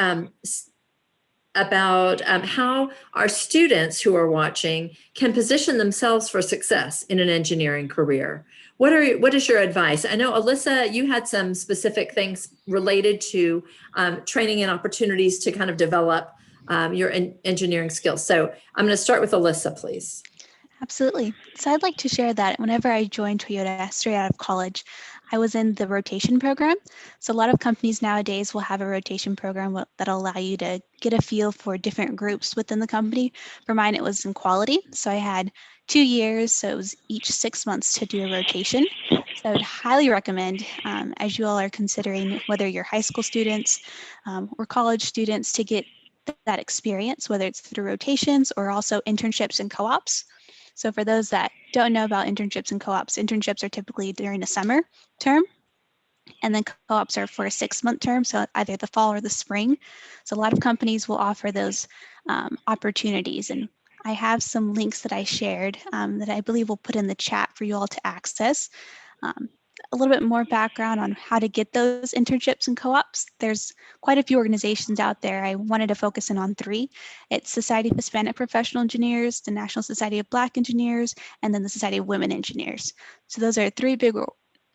how our students who are watching can position themselves for success in an engineering career. What is your advice? I know, Alyssa, you had some specific things related to training and opportunities to kind of develop your engineering skills. So I'm going to start with Alyssa, please. Absolutely. So I'd like to share that whenever I joined Toyota straight out of college, I was in the rotation program. So a lot of companies nowadays will have a rotation program that'll allow you to get a feel for different groups within the company. For mine, it was in quality. So I had 2 years, so it was each 6 months to do a rotation. So I would highly recommend, as you all are considering whether you're high school students or college students, to get that experience, whether it's through rotations or also internships and co-ops. So for those that don't know about internships and co-ops, internships are typically during a summer term, and then co-ops are for a 6-month term, so either the fall or the spring. So a lot of companies will offer those opportunities, and I have some links that I shared that I believe we'll put in the chat for you all to access. A little bit more background on how to get those internships and co-ops. There's quite a few organizations out there. I wanted to focus in on 3. It's Society of Hispanic Professional Engineers, the National Society of Black Engineers, and then the Society of Women Engineers. So those are 3 big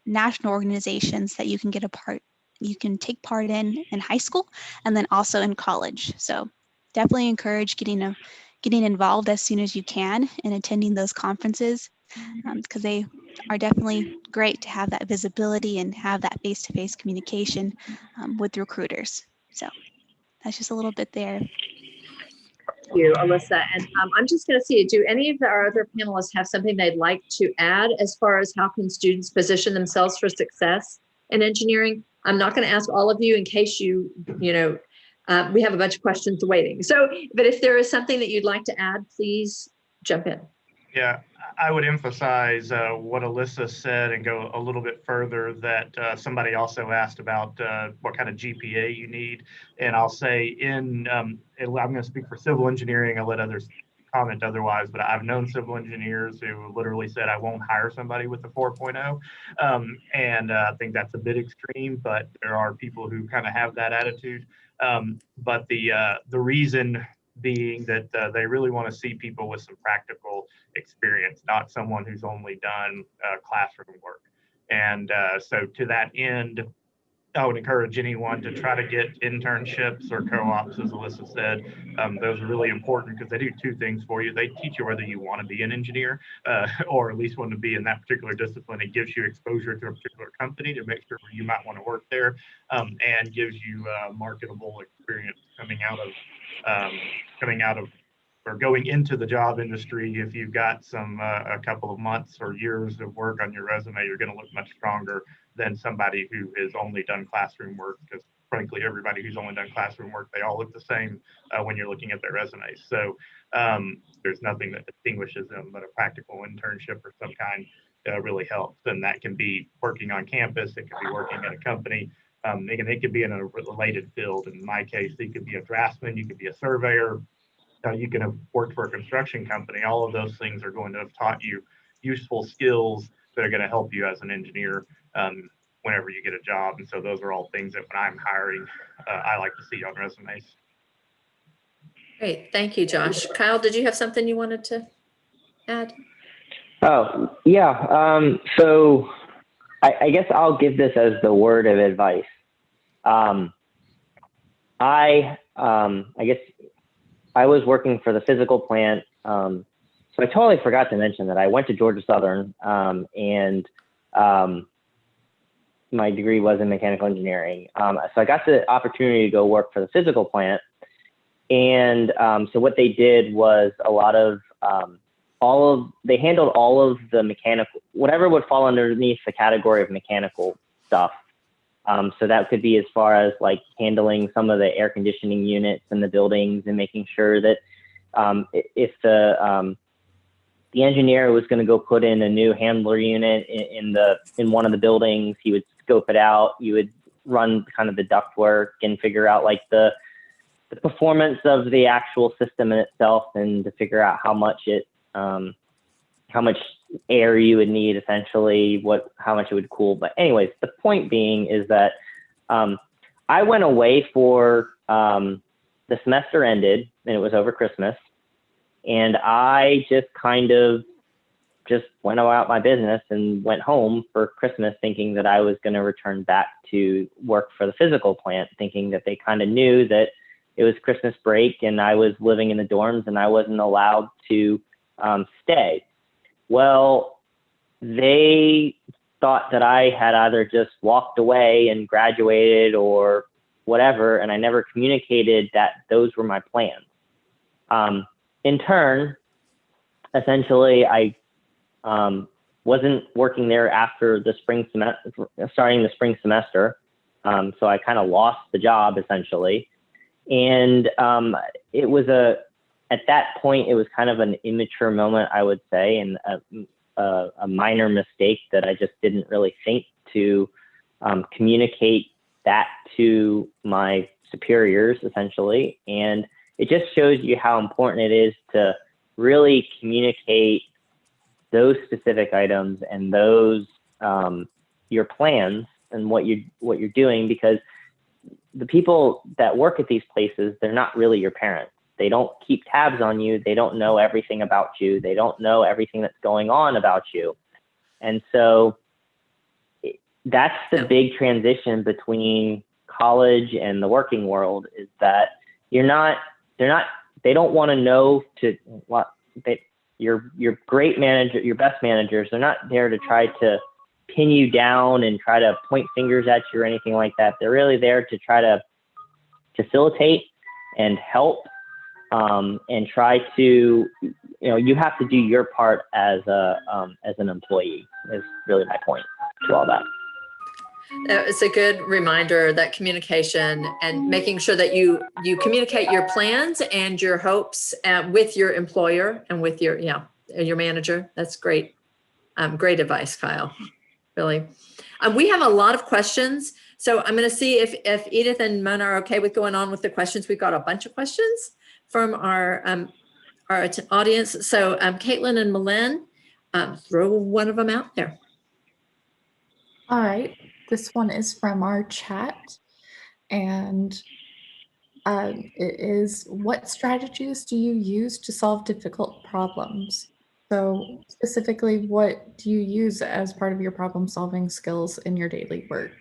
national organizations that you can take part in high school and then also in college. So definitely encourage getting involved as soon as you can and attending those conferences because they are definitely great to have that visibility and have that face-to-face communication with recruiters. So that's just a little bit there. you, Alyssa. And I'm just going to see, do any of our other panelists have something they'd like to add as far as how can students position themselves for success in engineering? I'm not going to ask all of you in case we have a bunch of questions waiting. So, but if there is something that you'd like to add, please jump in. Yeah, I would emphasize what Alyssa said and go a little bit further, that somebody also asked about what kind of GPA you need. And I'll say I'm going to speak for civil engineering. I'll let others comment otherwise, but I've known civil engineers who literally said, I won't hire somebody with a 4.0. And I think that's a bit extreme, but there are people who kind of have that attitude. But the reason being that they really want to see people with some practical experience, not someone who's only done classroom work. And so to that end, I would encourage anyone to try to get internships or co-ops, as Alyssa said. Those are really important because they do two things for you. They teach you whether you want to be an engineer or at least want to be in that particular discipline. It gives you exposure to a particular company to make sure you might want to work there, and gives you marketable experience coming out of or going into the job industry. If you've got a couple of months or years of work on your resume, you're going to look much stronger than somebody who has only done classroom work, because frankly, everybody who's only done classroom work, they all look the same when you're looking at their resumes. So there's nothing that distinguishes them, but a practical internship or some kind really helps. And that can be working on campus, it could be working at a company, it could be in a related field. In my case, you could be a draftsman, you could be a surveyor, you can have worked for a construction company. All of those things are going to have taught you useful skills that are going to help you as an engineer whenever you get a job. And so those are all things that when I'm hiring, I like to see on resumes. Great, thank you, Josh. Kyle, did you have something you wanted to add? Oh, yeah. So I guess I'll give this as the word of advice. I guess I was working for the physical plant. So I totally forgot to mention that I went to Georgia Southern, and my degree was in mechanical engineering. So I got the opportunity to go work for the physical plant. And so what they did was a lot of, they handled all of the mechanical, whatever would fall underneath the category of mechanical stuff. So that could be as far as like handling some of the air conditioning units in the buildings and making sure that if the engineer was going to go put in a new handler unit in one of the buildings, he would scope it out. You would run kind of the duct work and figure out like the performance of the actual system in itself, and to figure out how much air you would need, essentially, how much it would cool. But anyways, the point being is that I went away for the semester ended, and it was over Christmas, and I just kind of just went about my business and went home for Christmas, thinking that I was going to return back to work for the physical plant, thinking that they kind of knew that it was Christmas break and I was living in the dorms and I wasn't allowed to stay. Well, they thought that I had either just walked away and graduated or whatever, and I never communicated that those were my plans. In turn, essentially, I wasn't working there after the spring semester, starting the spring semester. So I kind of lost the job essentially. And it was at that point, it was kind of an immature moment, I would say, and a minor mistake that I just didn't really think to communicate that to my superiors, essentially. And it just shows you how important it is to really communicate those specific items and those your plans and what you're doing, because the people that work at these places, they're not really your parents. They don't keep tabs on you. They don't know everything about you. They don't know everything that's going on about you. And so that's the big transition between college and the working world, is that they don't want to know your great manager, your best managers, they're not there to try to pin you down and try to point fingers at you or anything like that. They're really there to try to facilitate and help and try to, you have to do your part as an employee is really my point to all that. It's a good reminder that communication and making sure that you communicate your plans and your hopes with your employer and with your manager. That's great. Great advice, Kyle. Really. We have a lot of questions. So I'm going to see if Edith and Mona are okay with going on with the questions. We've got a bunch of questions from our audience. So Caitlin and Malin, throw one of them out there. All right. This one is from our chat, and it is, what strategies do you use to solve difficult problems? So specifically, what do you use as part of your problem solving skills in your daily work?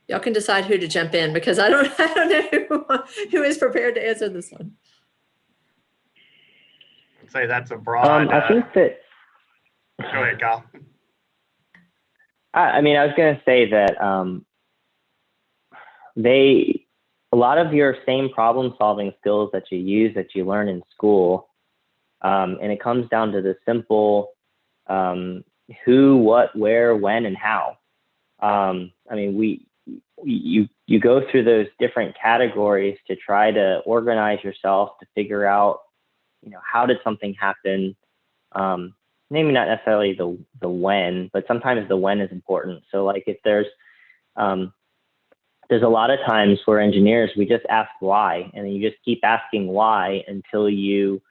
Y'all can decide who to jump in, because I don't know who is prepared to answer this one. I'd say that's a broad. I think that. Go ahead, Kyle. I was going to say that a lot of your same problem solving skills that you use, that you learn in school, and it comes down to the simple who, what, where, when, and how. You go through those different categories to try to organize yourself, to figure out, how did something happen? Maybe not necessarily the when, but sometimes the when is important. So like if there's a lot of times where engineers, we just ask why, and then you just keep asking why until you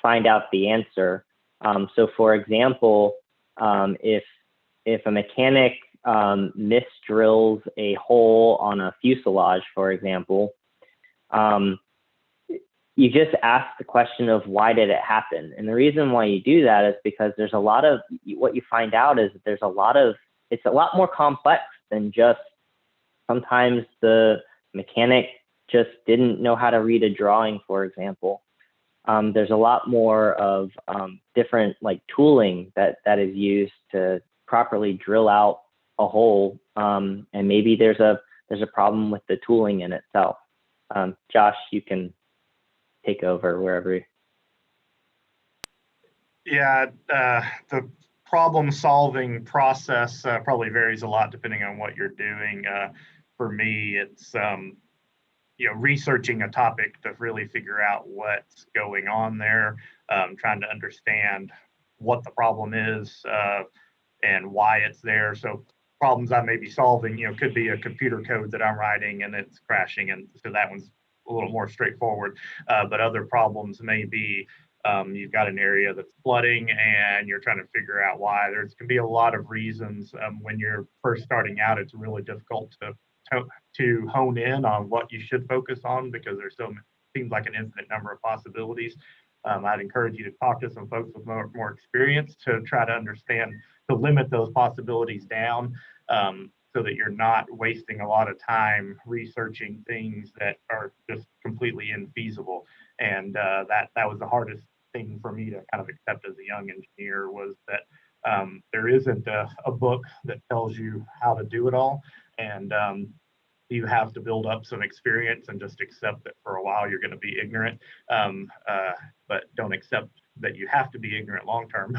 find out the answer. So for example, if a mechanic misdrills a hole on a fuselage, for example, you just ask the question of why did it happen? And the reason why you do that is because there's a lot of, what you find out is that it's a lot more complex than just sometimes the mechanic just didn't know how to read a drawing, for example. There's a lot more of different tooling that is used to properly drill out a hole, and maybe there's a problem with the tooling in itself. Josh, you can take over wherever. Yeah, the problem solving process probably varies a lot depending on what you're doing. For me, it's researching a topic to really figure out what's going on there, trying to understand what the problem is and why it's there. So problems I may be solving, could be a computer code that I'm writing and it's crashing, and so that one's a little more straightforward. But other problems may be you've got an area that's flooding and you're trying to figure out why. There can be a lot of reasons. When you're first starting out, it's really difficult to hone in on what you should focus on, because there's seems like an infinite number of possibilities. I'd encourage you to talk to some folks with more experience to try to understand, to limit those possibilities down, so that you're not wasting a lot of time researching things that are just completely infeasible. And that was the hardest thing for me to kind of accept as a young engineer, was that there isn't a book that tells you how to do it all. And you have to build up some experience and just accept that for a while you're going to be ignorant, but don't accept that you have to be ignorant long term,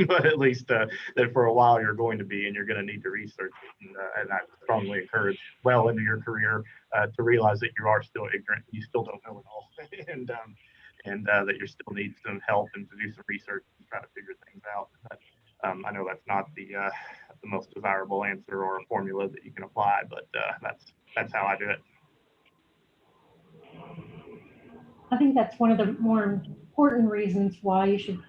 but at least that for a while you're going to be, and you're going to need to research it. And I strongly encourage well into your career to realize that you are still ignorant, you still don't know it all, and that you still need some help and to do some research and try to figure things out. But, I know that's not the most desirable answer or a formula that you can apply, but that's how I do it. I think that's one of the more important reasons why you should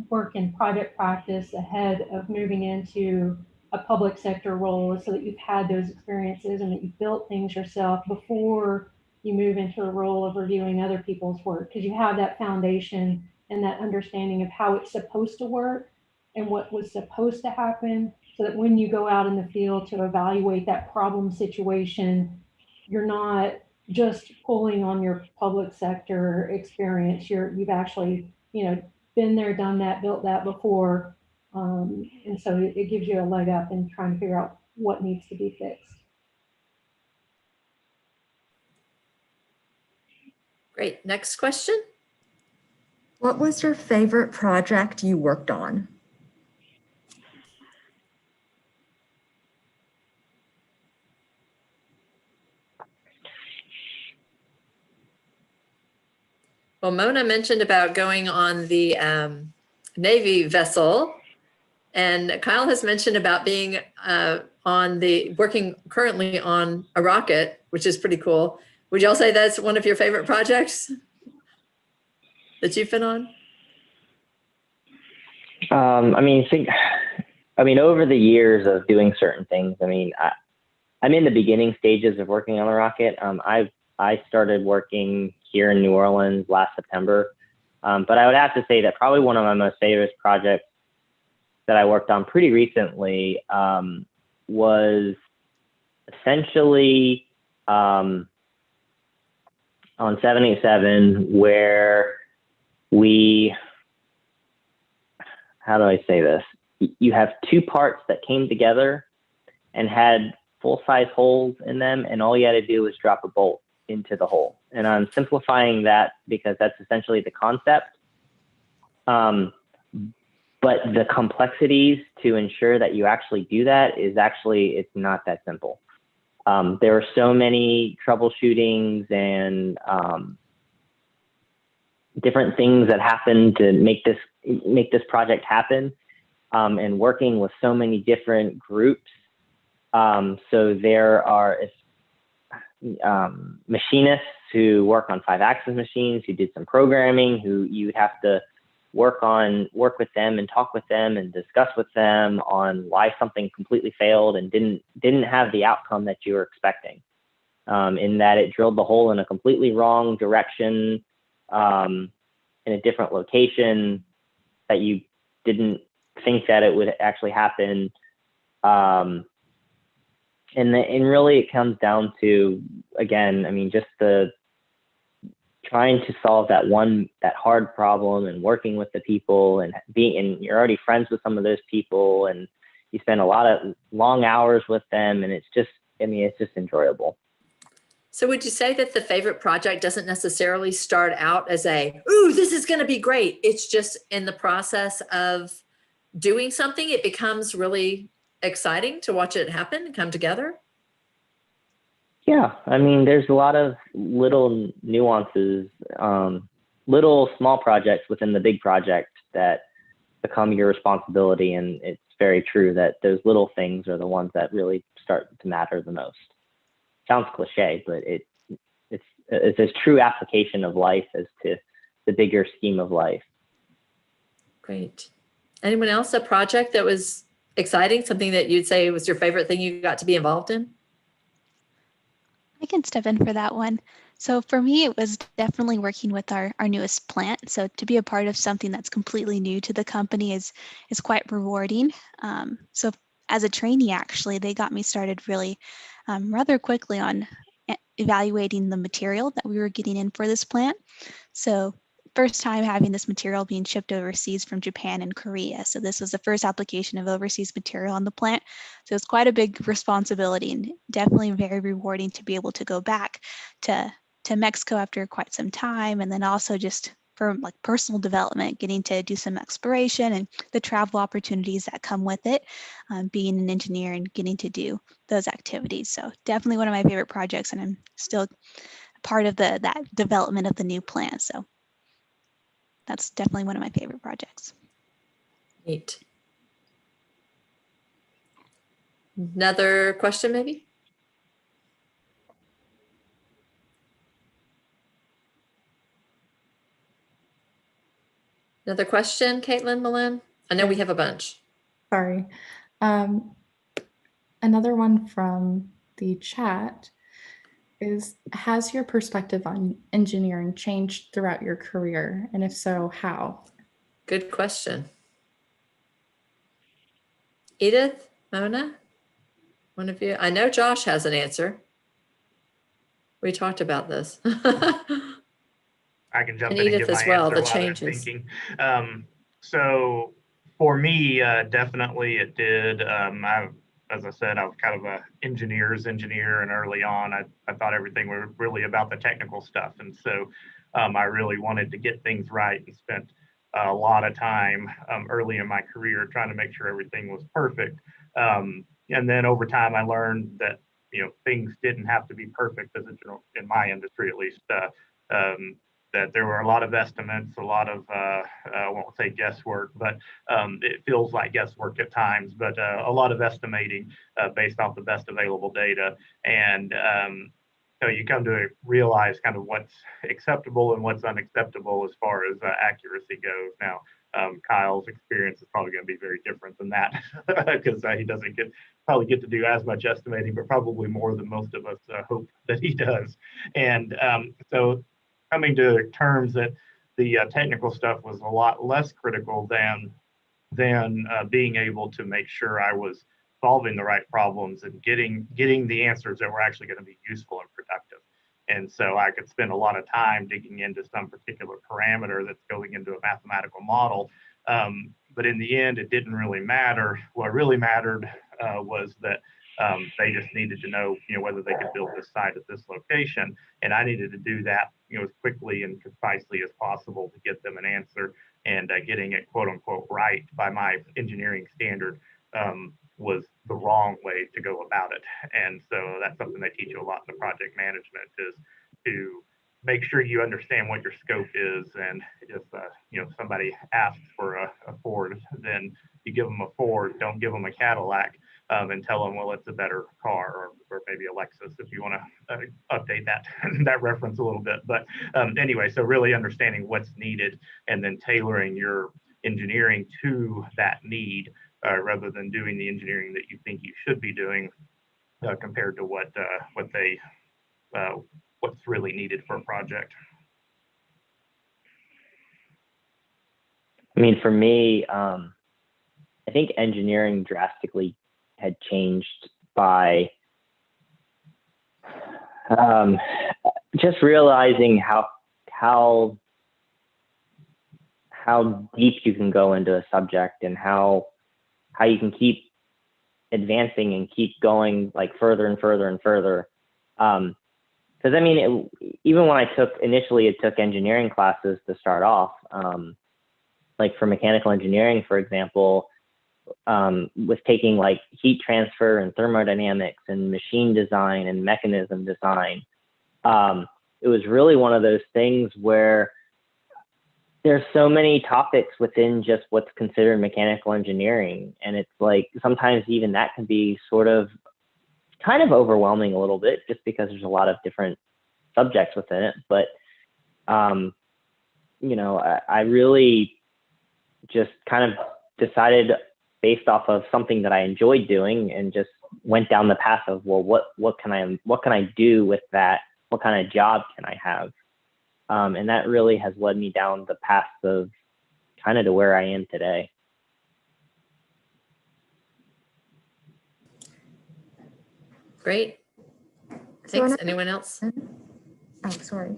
work in private practice ahead of moving into a public sector role, is so that you've had those experiences and that you've built things yourself before you move into a role of reviewing other people's work, because you have that foundation and that understanding of how it's supposed to work and what was supposed to happen, so that when you go out in the field to evaluate that problem situation, you're not just pulling on your public sector experience. You've actually, been there, done that, built that before. And so it gives you a leg up in trying to figure out what needs to be fixed. Great. Next question. What was your favorite project you worked on? Well, Mona mentioned about going on the Navy vessel, and Kyle has mentioned about being working currently on a rocket, which is pretty cool. Would y'all say that's one of your favorite projects that you've been on? Over the years of doing certain things, I'm in the beginning stages of working on the rocket. I started working here in New Orleans last September, but I would have to say that probably one of my most favorite projects that I worked on pretty recently was essentially on 787, where how do I say this? You have two parts that came together and had full-size holes in them, and all you had to do was drop a bolt into the hole. And I'm simplifying that because that's essentially the concept. But the complexities to ensure that you actually do that it's not that simple. There are so many troubleshootings and different things that happen to make this project happen, and working with so many different groups. So there are machinists who work on 5-axis machines, who did some programming, who you would have to work with them and talk with them and discuss with them on why something completely failed and didn't have the outcome that you were expecting, in that it drilled the hole in a completely wrong direction, in a different location that you didn't think that it would actually happen. And really it comes down to, again, just the trying to solve that hard problem and working with the people and you're already friends with some of those people and you spend a lot of long hours with them, and it's just enjoyable. So would you say that the favorite project doesn't necessarily start out as ooh, this is going to be great? It's just in the process of doing something, it becomes really exciting to watch it happen and come together? Yeah, there's a lot of little nuances, little small projects within the big project that become your responsibility. And it's very true that those little things are the ones that really start to matter the most. Sounds cliche, but it's a true application of life as to the bigger scheme of life. Great. Anyone else, a project that was exciting, something that you'd say was your favorite thing you got to be involved in? I can step in for that one. So for me, it was definitely working with our newest plant. So to be a part of something that's completely new to the company is quite rewarding. So as a trainee, actually, they got me started really rather quickly on evaluating the material that we were getting in for this plant. So first time having this material being shipped overseas from Japan and Korea. So this was the first application of overseas material on the plant. So it's quite a big responsibility and definitely very rewarding to be able to go back to Mexico after quite some time. And then also just for like personal development, getting to do some exploration and the travel opportunities that come with it, being an engineer and getting to do those activities. So definitely one of my favorite projects, and I'm still part of that development of the new plant. So that's definitely one of my favorite projects. Neat. Another question, maybe? Another question, Caitlin, Malin? I know we have a bunch. Sorry. Another one from the chat is, has your perspective on engineering changed throughout your career? And if so, how? Good question. Edith, Mona, one of you? I know Josh has an answer. We talked about this. I can jump And in and Edith give as my well, answer the while they're changes. thinking. So for me, definitely it did. as I said, I was kind of a engineer's engineer, and early on, I thought everything was really about the technical stuff. And so I really wanted to get things right and spent a lot of time early in my career trying to make sure everything was perfect. And then over time, I learned that, things didn't have to be perfect as in my industry, at least, that there were a lot of estimates, a lot of, I won't say guesswork, but it feels like guesswork at times, but a lot of estimating based off the best available data. And so you come to realize kind of what's acceptable and what's unacceptable as far as accuracy goes. Now, Kyle's experience is probably going to be very different than that because he doesn't probably get to do as much estimating, but probably more than most of us hope that he does. And so coming to terms that the technical stuff was a lot less critical than being able to make sure I was solving the right problems and getting the answers that were actually going to be useful and productive. And so I could spend a lot of time digging into some particular parameter that's going into a mathematical model. But in the end, it didn't really matter. What really mattered was that they just needed to know, whether they could build this site at this location. And I needed to do that, as quickly and concisely as possible to get them an answer. And getting it, quote unquote, right by my engineering standard was the wrong way to go about it. And so that's something they teach you a lot in the project management, is to make sure you understand what your scope is. And if somebody asks for a Ford, then you give them a Ford, don't give them a Cadillac, and tell them, well, it's a better car, or maybe a Lexus if you want to update that reference a little bit. But anyway, so really understanding what's needed and then tailoring your engineering to that need, rather than doing the engineering that you think you should be doing compared to what's really needed for a project. I mean, for me, I think engineering drastically had changed by just realizing how deep you can go into a subject, and how you can keep advancing and keep going like further and further and further. Because I mean, even when I took engineering classes to start off, like for mechanical engineering, for example, was taking like heat transfer and thermodynamics and machine design and mechanism design. It was really one of those things where there's so many topics within just what's considered mechanical engineering. And it's like, sometimes even that can be kind of overwhelming a little bit, just because there's a lot of different subjects within it. But, I really just kind of decided based off of something that I enjoyed doing, and just went down the path of, well, what can I do with that? What kind of job can I have? And that really has led me down the path of kind of to where I am today. Great. Thanks. Anyone else? Oh, sorry.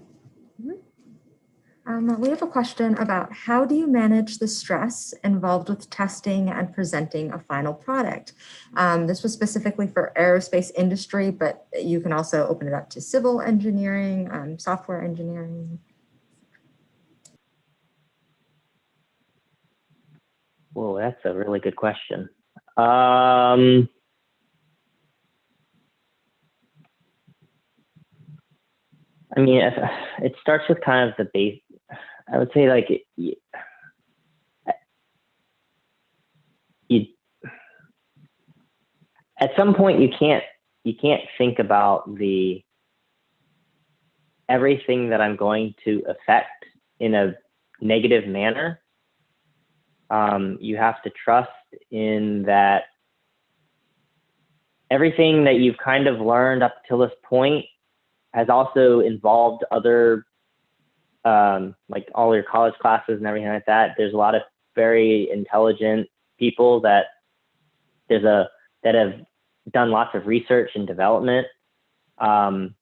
We have a question about, how do you manage the stress involved with testing and presenting a final product? This was specifically for aerospace industry, but you can also open it up to civil engineering, software engineering. Well, that's a really good question. I mean, it starts with kind of the base. I would say, like, at some point you can't think about everything that I'm going to affect in a negative manner. You have to trust in that everything that you've kind of learned up till this point has also involved other, like all your college classes and everything like that. There's a lot of very intelligent people that have done lots of research and development. And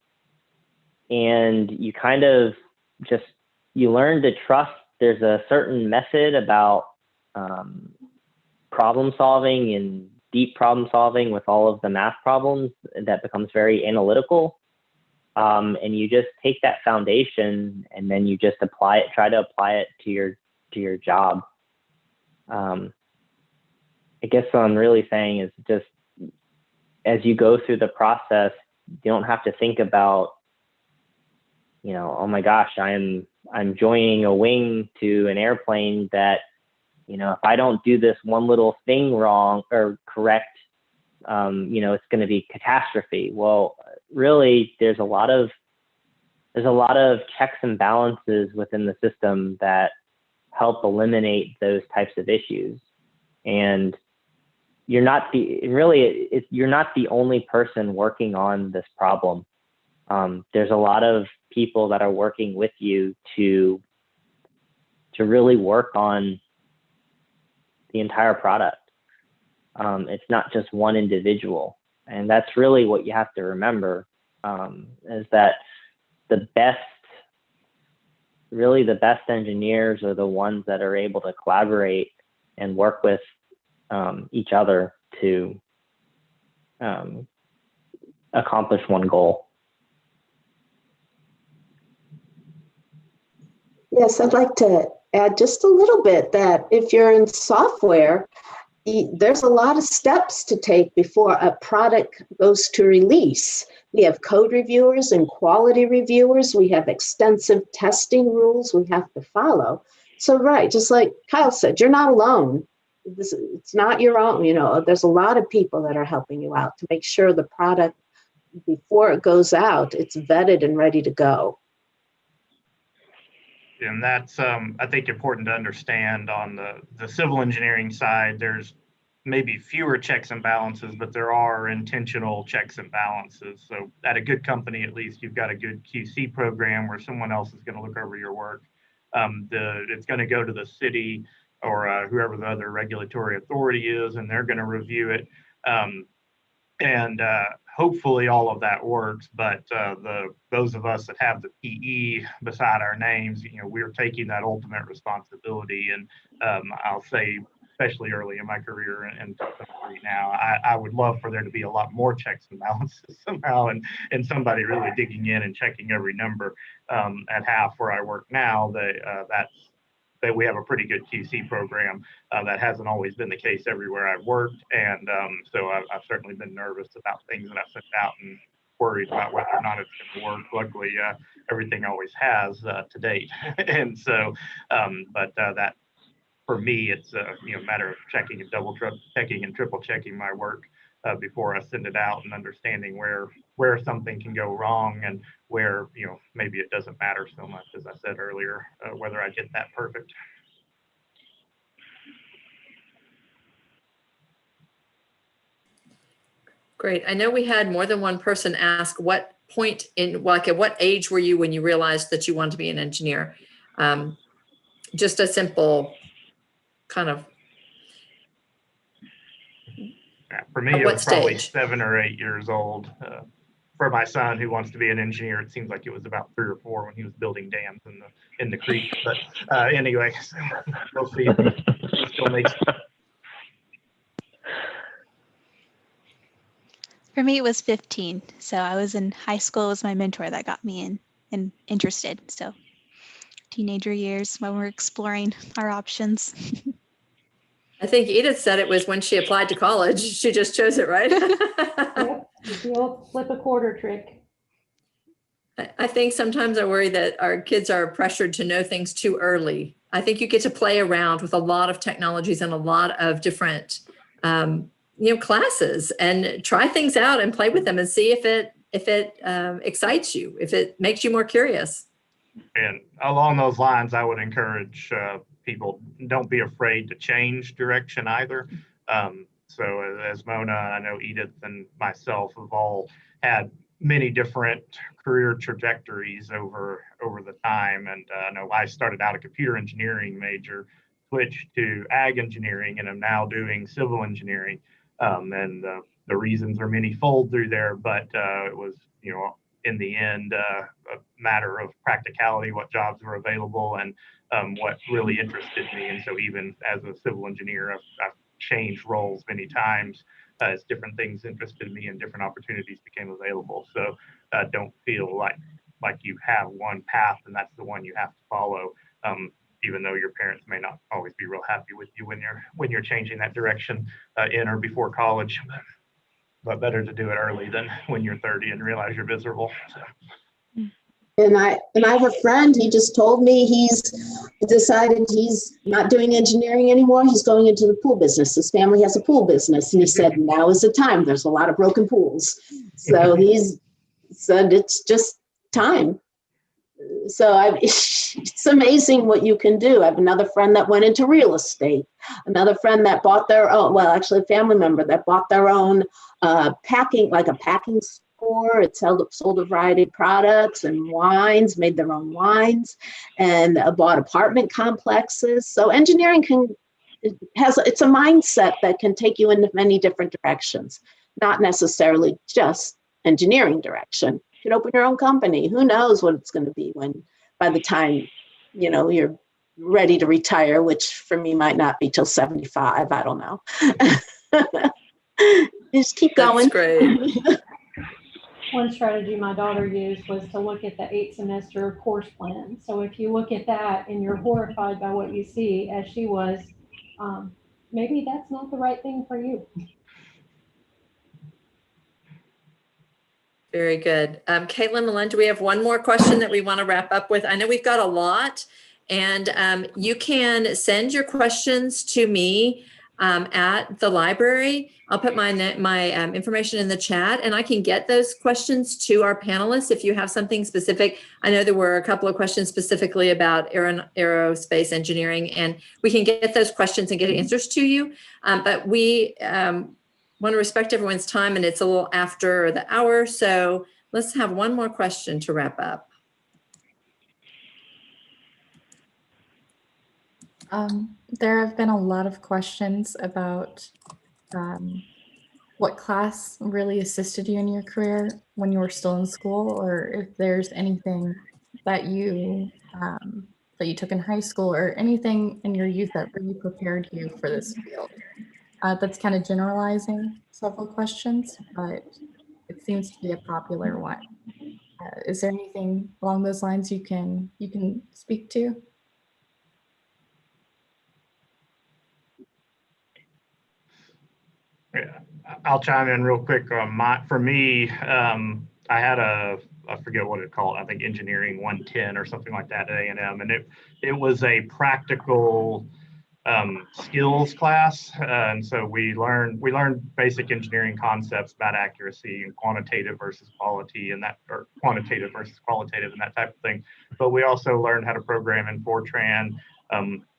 you kind of you learn to trust. There's a certain method about problem solving and deep problem solving with all of the math problems that becomes very analytical. And you just take that foundation and then you just apply it, try to apply it to your job. I guess what I'm really saying is just as you go through the process, you don't have to think about, oh my gosh, I'm joining a wing to an airplane that, if I don't do this one little thing wrong or correct, it's going to be catastrophe. Well, really, there's a lot of checks and balances within the system that help eliminate those types of issues. And you're not the only person working on this problem. There's a lot of people that are working with you to really work on the entire product. It's not just one individual. And that's really what you have to remember, is that the best engineers are the ones that are able to collaborate and work with each other to accomplish one goal. Yes, I'd like to add just a little bit that if you're in software, there's a lot of steps to take before a product goes to release. We have code reviewers and quality reviewers. We have extensive testing rules we have to follow. So, right, just like Kyle said, you're not alone. It's not your own, there's a lot of people that are helping you out to make sure the product, before it goes out, it's vetted and ready to go. And that's, I think, important to understand on the civil engineering side. There's maybe fewer checks and balances, but there are intentional checks and balances. So at a good company, at least, you've got a good QC program where someone else is going to look over your work. It's going to go to the city or whoever the other regulatory authority is, and they're going to review it. And hopefully all of that works, but those of us that have the PE beside our names, we're taking that ultimate responsibility. And I'll say, especially early in my career and right now, I would love for there to be a lot more checks and balances somehow, and somebody really digging in and checking every number. At half where I work now, that we have a pretty good QC program. That hasn't always been the case everywhere I've worked. And so I've certainly been nervous about things that I've sent out and worried about whether or not it's going to work. Luckily, everything always has to date. And so, but that for me, it's a matter of checking and checking and triple checking my work before I send it out, and understanding where something can go wrong and where maybe it doesn't matter so much, as I said earlier, whether I get that perfect. Great. I know we had more than one person ask what point at what age were you when you realized that you wanted to be an engineer? Just a simple kind of. Yeah, for me, it was probably 7 or 8 years old. For my son, who wants to be an engineer, it seems like it was about 3 or 4 when he was building dams in the creek. But anyway, we'll see if he still makes it. For me, it was 15. So I was in high school. It was my mentor that got me in and interested. So teenager years when we're exploring our options. I think Edith said it was when she applied to college. She just chose it, right? Yep, the old flip a quarter trick. I think sometimes I worry that our kids are pressured to know things too early. I think you get to play around with a lot of technologies and a lot of different, classes, and try things out and play with them and see if it excites you, if it makes you more curious. And along those lines, I would encourage people, don't be afraid to change direction either. So as Mona, I know Edith and myself have all had many different career trajectories over the time. And I know I started out a computer engineering major, switched to ag engineering, and I'm now doing civil engineering. And the reasons are manyfold through there, but it was, in the end, a matter of practicality, what jobs were available, and what really interested me. And so even as a civil engineer, I've changed roles many times as different things interested me and different opportunities became available. So don't feel like you have one path and that's the one you have to follow. Even though your parents may not always be real happy with you when you're changing that direction in or before college, but better to do it early than when you're 30 and realize you're miserable. So. And I have a friend, he just told me he's decided he's not doing engineering anymore. He's going into the pool business. His family has a pool business. And he said, now is the time. There's a lot of broken pools. So he's said it's just time. So it's amazing what you can do. I have another friend that went into real estate, another friend that bought their own, well, actually a family member that bought their own packing store. It sold a variety of products and wines, made their own wines, and bought apartment complexes. So engineering it's a mindset that can take you into many different directions, not necessarily just engineering direction. You can open your own company. Who knows what it's going to be by the time, you're ready to retire, which for me might not be till 75. I don't know. Just keep going. That's great. One strategy my daughter used was to look at the 8-semester course plan. So if you look at that and you're horrified by what you see, as she was, maybe that's not the right thing for you. Very good. Caitlin, Melinda, we have one more question that we want to wrap up with. I know we've got a lot, and you can send your questions to me at the library. I'll put my information in the chat, and I can get those questions to our panelists if you have something specific. I know there were a couple of questions specifically about aerospace engineering, and we can get those questions and get answers to you. But we want to respect everyone's time, and it's a little after the hour. So let's have one more question to wrap up. There have been a lot of questions about what class really assisted you in your career when you were still in school, or if there's anything that you took in high school or anything in your youth that really prepared you for this field. That's kind of generalizing several questions, but it seems to be a popular one. Is there anything along those lines you can speak to? Yeah, I'll chime in real quick. For me, I had I forget what it's called. I think engineering 110 or something like that at A&M, and it was a practical skills class, and so we learned basic engineering concepts about accuracy and quantitative versus qualitative and that type of thing. But we also learned how to program in Fortran,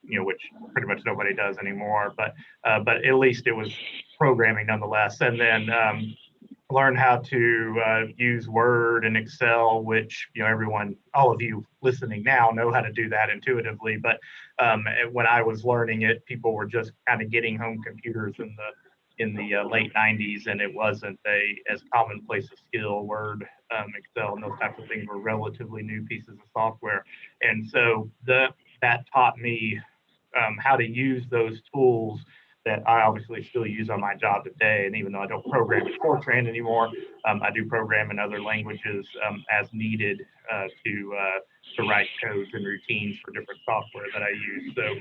which pretty much nobody does anymore. But at least it was programming nonetheless. And then learn how to use Word and Excel, which all of you listening now know how to do that intuitively. But when I was learning it, people were just kind of getting home computers in the late 90s, and it wasn't as commonplace a skill. Word, Excel, and those types of things were relatively new pieces of software, and so that taught me how to use those tools that I obviously still use on my job today. And even though I don't program in Fortran anymore, I do program in other languages as needed to write codes and routines for different software that I use. So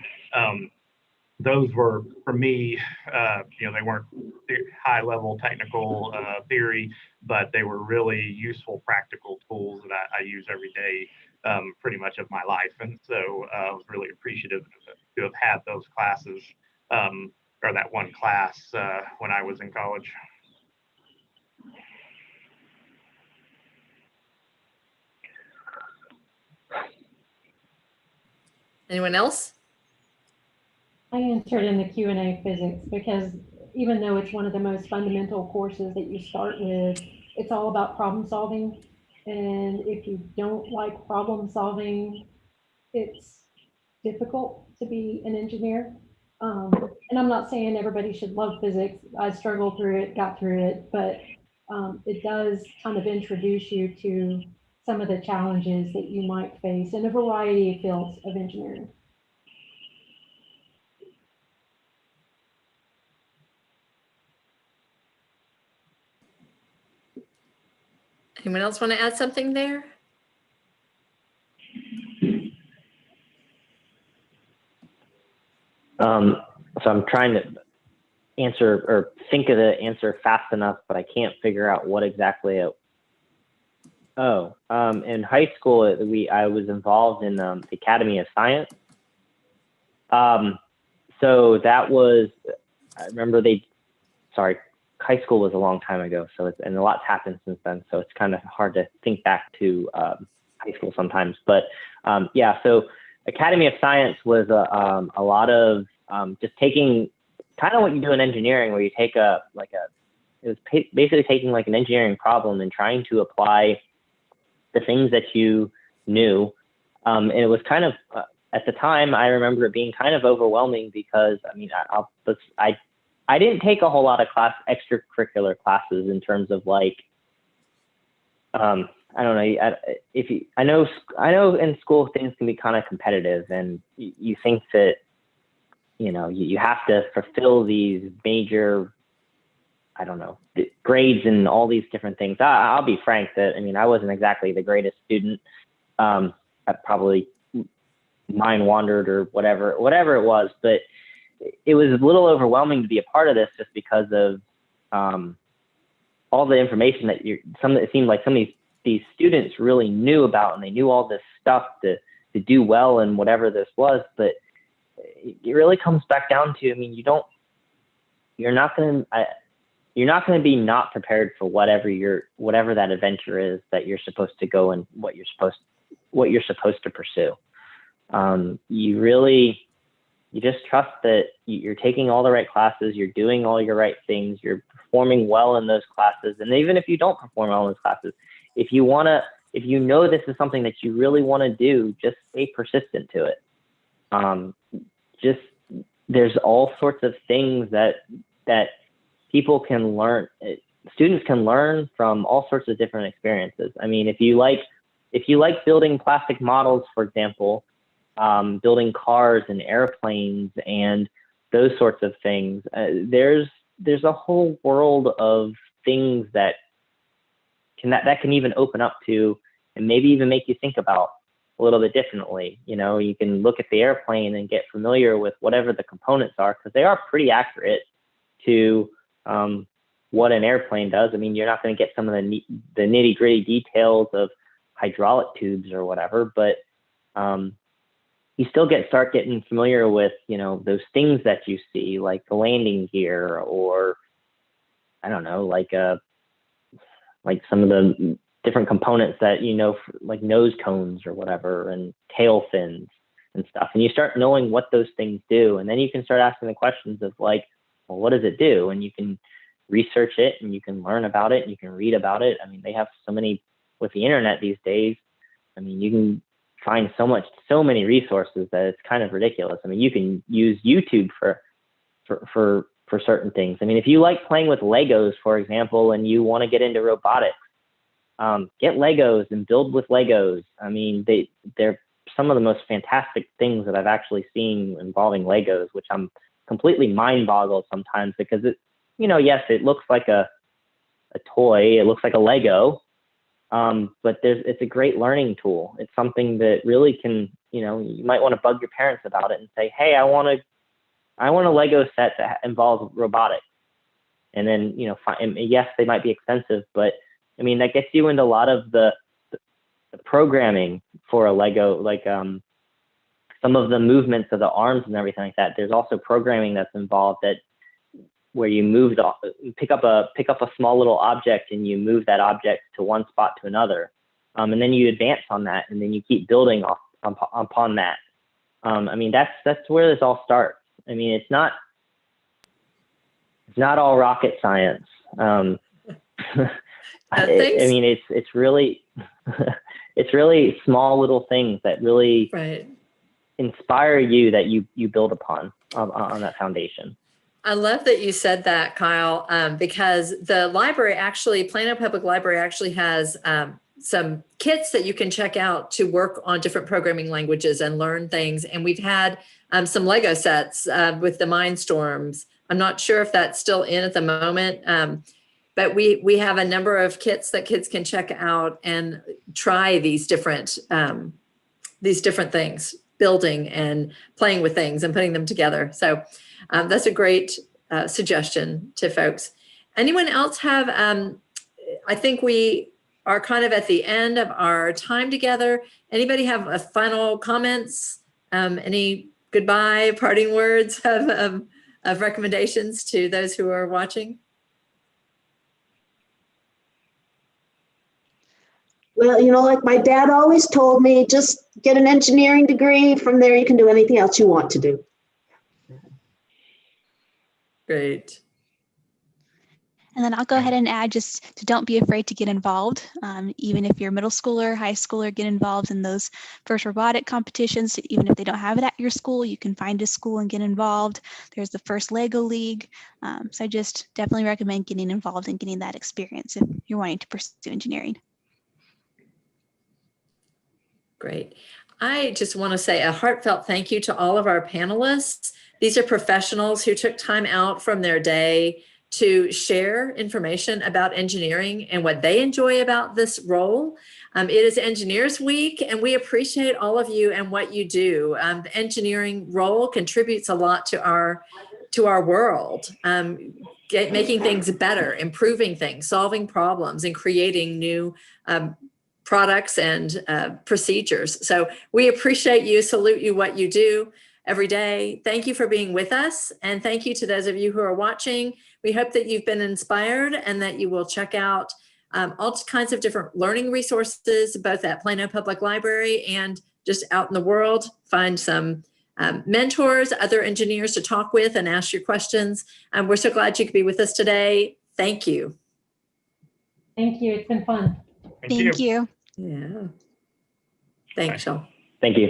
those were, for me, they weren't high-level technical theory, but they were really useful, practical tools that I use every day, pretty much of my life. And so I was really appreciative to have had those classes, or that one class when I was in college. Anyone else? I answered in the Q&A physics because even though it's one of the most fundamental courses that you start with, it's all about problem solving. And if you don't like problem solving, it's difficult to be an engineer. And I'm not saying everybody should love physics. I struggled through it, got through it, but it does kind of introduce you to some of the challenges that you might face in a variety of fields of engineering. Anyone else want to add something there? So I'm trying to answer or think of the answer fast enough, but I can't figure out what exactly it. In high school, I was involved in the Academy of Science. So that was, I remember high school was a long time ago. So and a lot's happened since then. So it's kind of hard to think back to high school sometimes. But yeah, so Academy of Science was a lot of just taking kind of what you do in engineering, where you take it was basically taking like an engineering problem and trying to apply the things that you knew. And it was kind of, at the time, I remember it being kind of overwhelming because, I mean, I didn't take a whole lot of extracurricular classes in terms of like, I don't know, I know in school things can be kind of competitive, and you think that, you have to fulfill these major, I don't know, grades and all these different things. I'll be frank that, I mean, I wasn't exactly the greatest student. I probably mind wandered or whatever it was, but it was a little overwhelming to be a part of this just because of all the information that it seemed like some of these students really knew about, and they knew all this stuff to do well in whatever this was. But it really comes back down to, I mean, you're not going to be not prepared for whatever that adventure is that you're supposed to go and what you're supposed to pursue. You just trust that you're taking all the right classes, you're doing all your right things, you're performing well in those classes. And even if you don't perform well in those classes, if you know this is something that you really want to do, just stay persistent to it. There's all sorts of things that people can learn, students can learn from all sorts of different experiences. I mean, if you like building plastic models, for example, building cars and airplanes and those sorts of things, there's a whole world of things that can even open up to, and maybe even make you think about a little bit differently. You can look at the airplane and get familiar with whatever the components are, because they are pretty accurate to what an airplane does. I mean, you're not going to get some of the nitty gritty details of hydraulic tubes or whatever, but you still start getting familiar with, those things that you see, like the landing gear, or I don't know, like some of the different components that, like nose cones or whatever, and tail fins and stuff. And you start knowing what those things do. And then you can start asking the questions of like, well, what does it do? And you can research it, and you can learn about it, and you can read about it. I mean, they have so many with the internet these days. I mean, you can find so many resources that it's kind of ridiculous. I mean, you can use YouTube for certain things. I mean, if you like playing with Legos, for example, and you want to get into robotics, get Legos and build with Legos. I mean, they're some of the most fantastic things that I've actually seen involving Legos, which I'm completely mind boggled sometimes, because yes, it looks like a toy, it looks like a Lego, but it's a great learning tool. It's something that really can, you might want to bug your parents about it and say, hey, I want a Lego set that involves robotics. And then, yes, they might be expensive, but I mean, that gets you into a lot of the programming for a Lego, like some of the movements of the arms and everything like that. There's also programming that's involved where you pick up a small little object, and you move that object to one spot to another. And then you advance on that, and then you keep building upon that. I mean, that's where this all starts. I mean, it's not all rocket science. I mean, it's really small little things that really inspire you, that you build upon on that foundation. I love that you said that, Kyle, because the library Plano Public Library actually has some kits that you can check out to work on different programming languages and learn things. And we've had some Lego sets with the Mindstorms. I'm not sure if that's still in at the moment. but we have a number of kits that kids can check out and try these different things, building and playing with things and putting them together. So that's a great suggestion to folks. Anyone else have, I think we are kind of at the end of our time together. Anybody have a final comments? Any goodbye, parting words of recommendations to those who are watching? Well, like my dad always told me, just get an engineering degree. From there, you can do anything else you want to do. Great. And then I'll go ahead and add just to don't be afraid to get involved. Even if you're middle schooler, high schooler, get involved in those first robotic competitions. Even if they don't have it at your school, you can find a school and get involved. There's the first Lego League. So I just definitely recommend getting involved and getting that experience if you're wanting to pursue engineering. Great. I just want to say a heartfelt thank you to all of our panelists. These are professionals who took time out from their day to share information about engineering and what they enjoy about this role. It is Engineers Week, and we appreciate all of you and what you do. The engineering role contributes a lot to our world, making things better, improving things, solving problems, and creating new products and procedures. So we appreciate you, salute you, what you do every day. Thank you for being with us. And thank you to those of you who are watching. We hope that you've been inspired and that you will check out all kinds of different learning resources, both at Plano Public Library and just out in the world. Find some mentors, other engineers to talk with and ask your questions. We're so glad you could be with us today. Thank you. Thank you. It's been fun. Thank you. Yeah. Thanks, y'all. Thank you.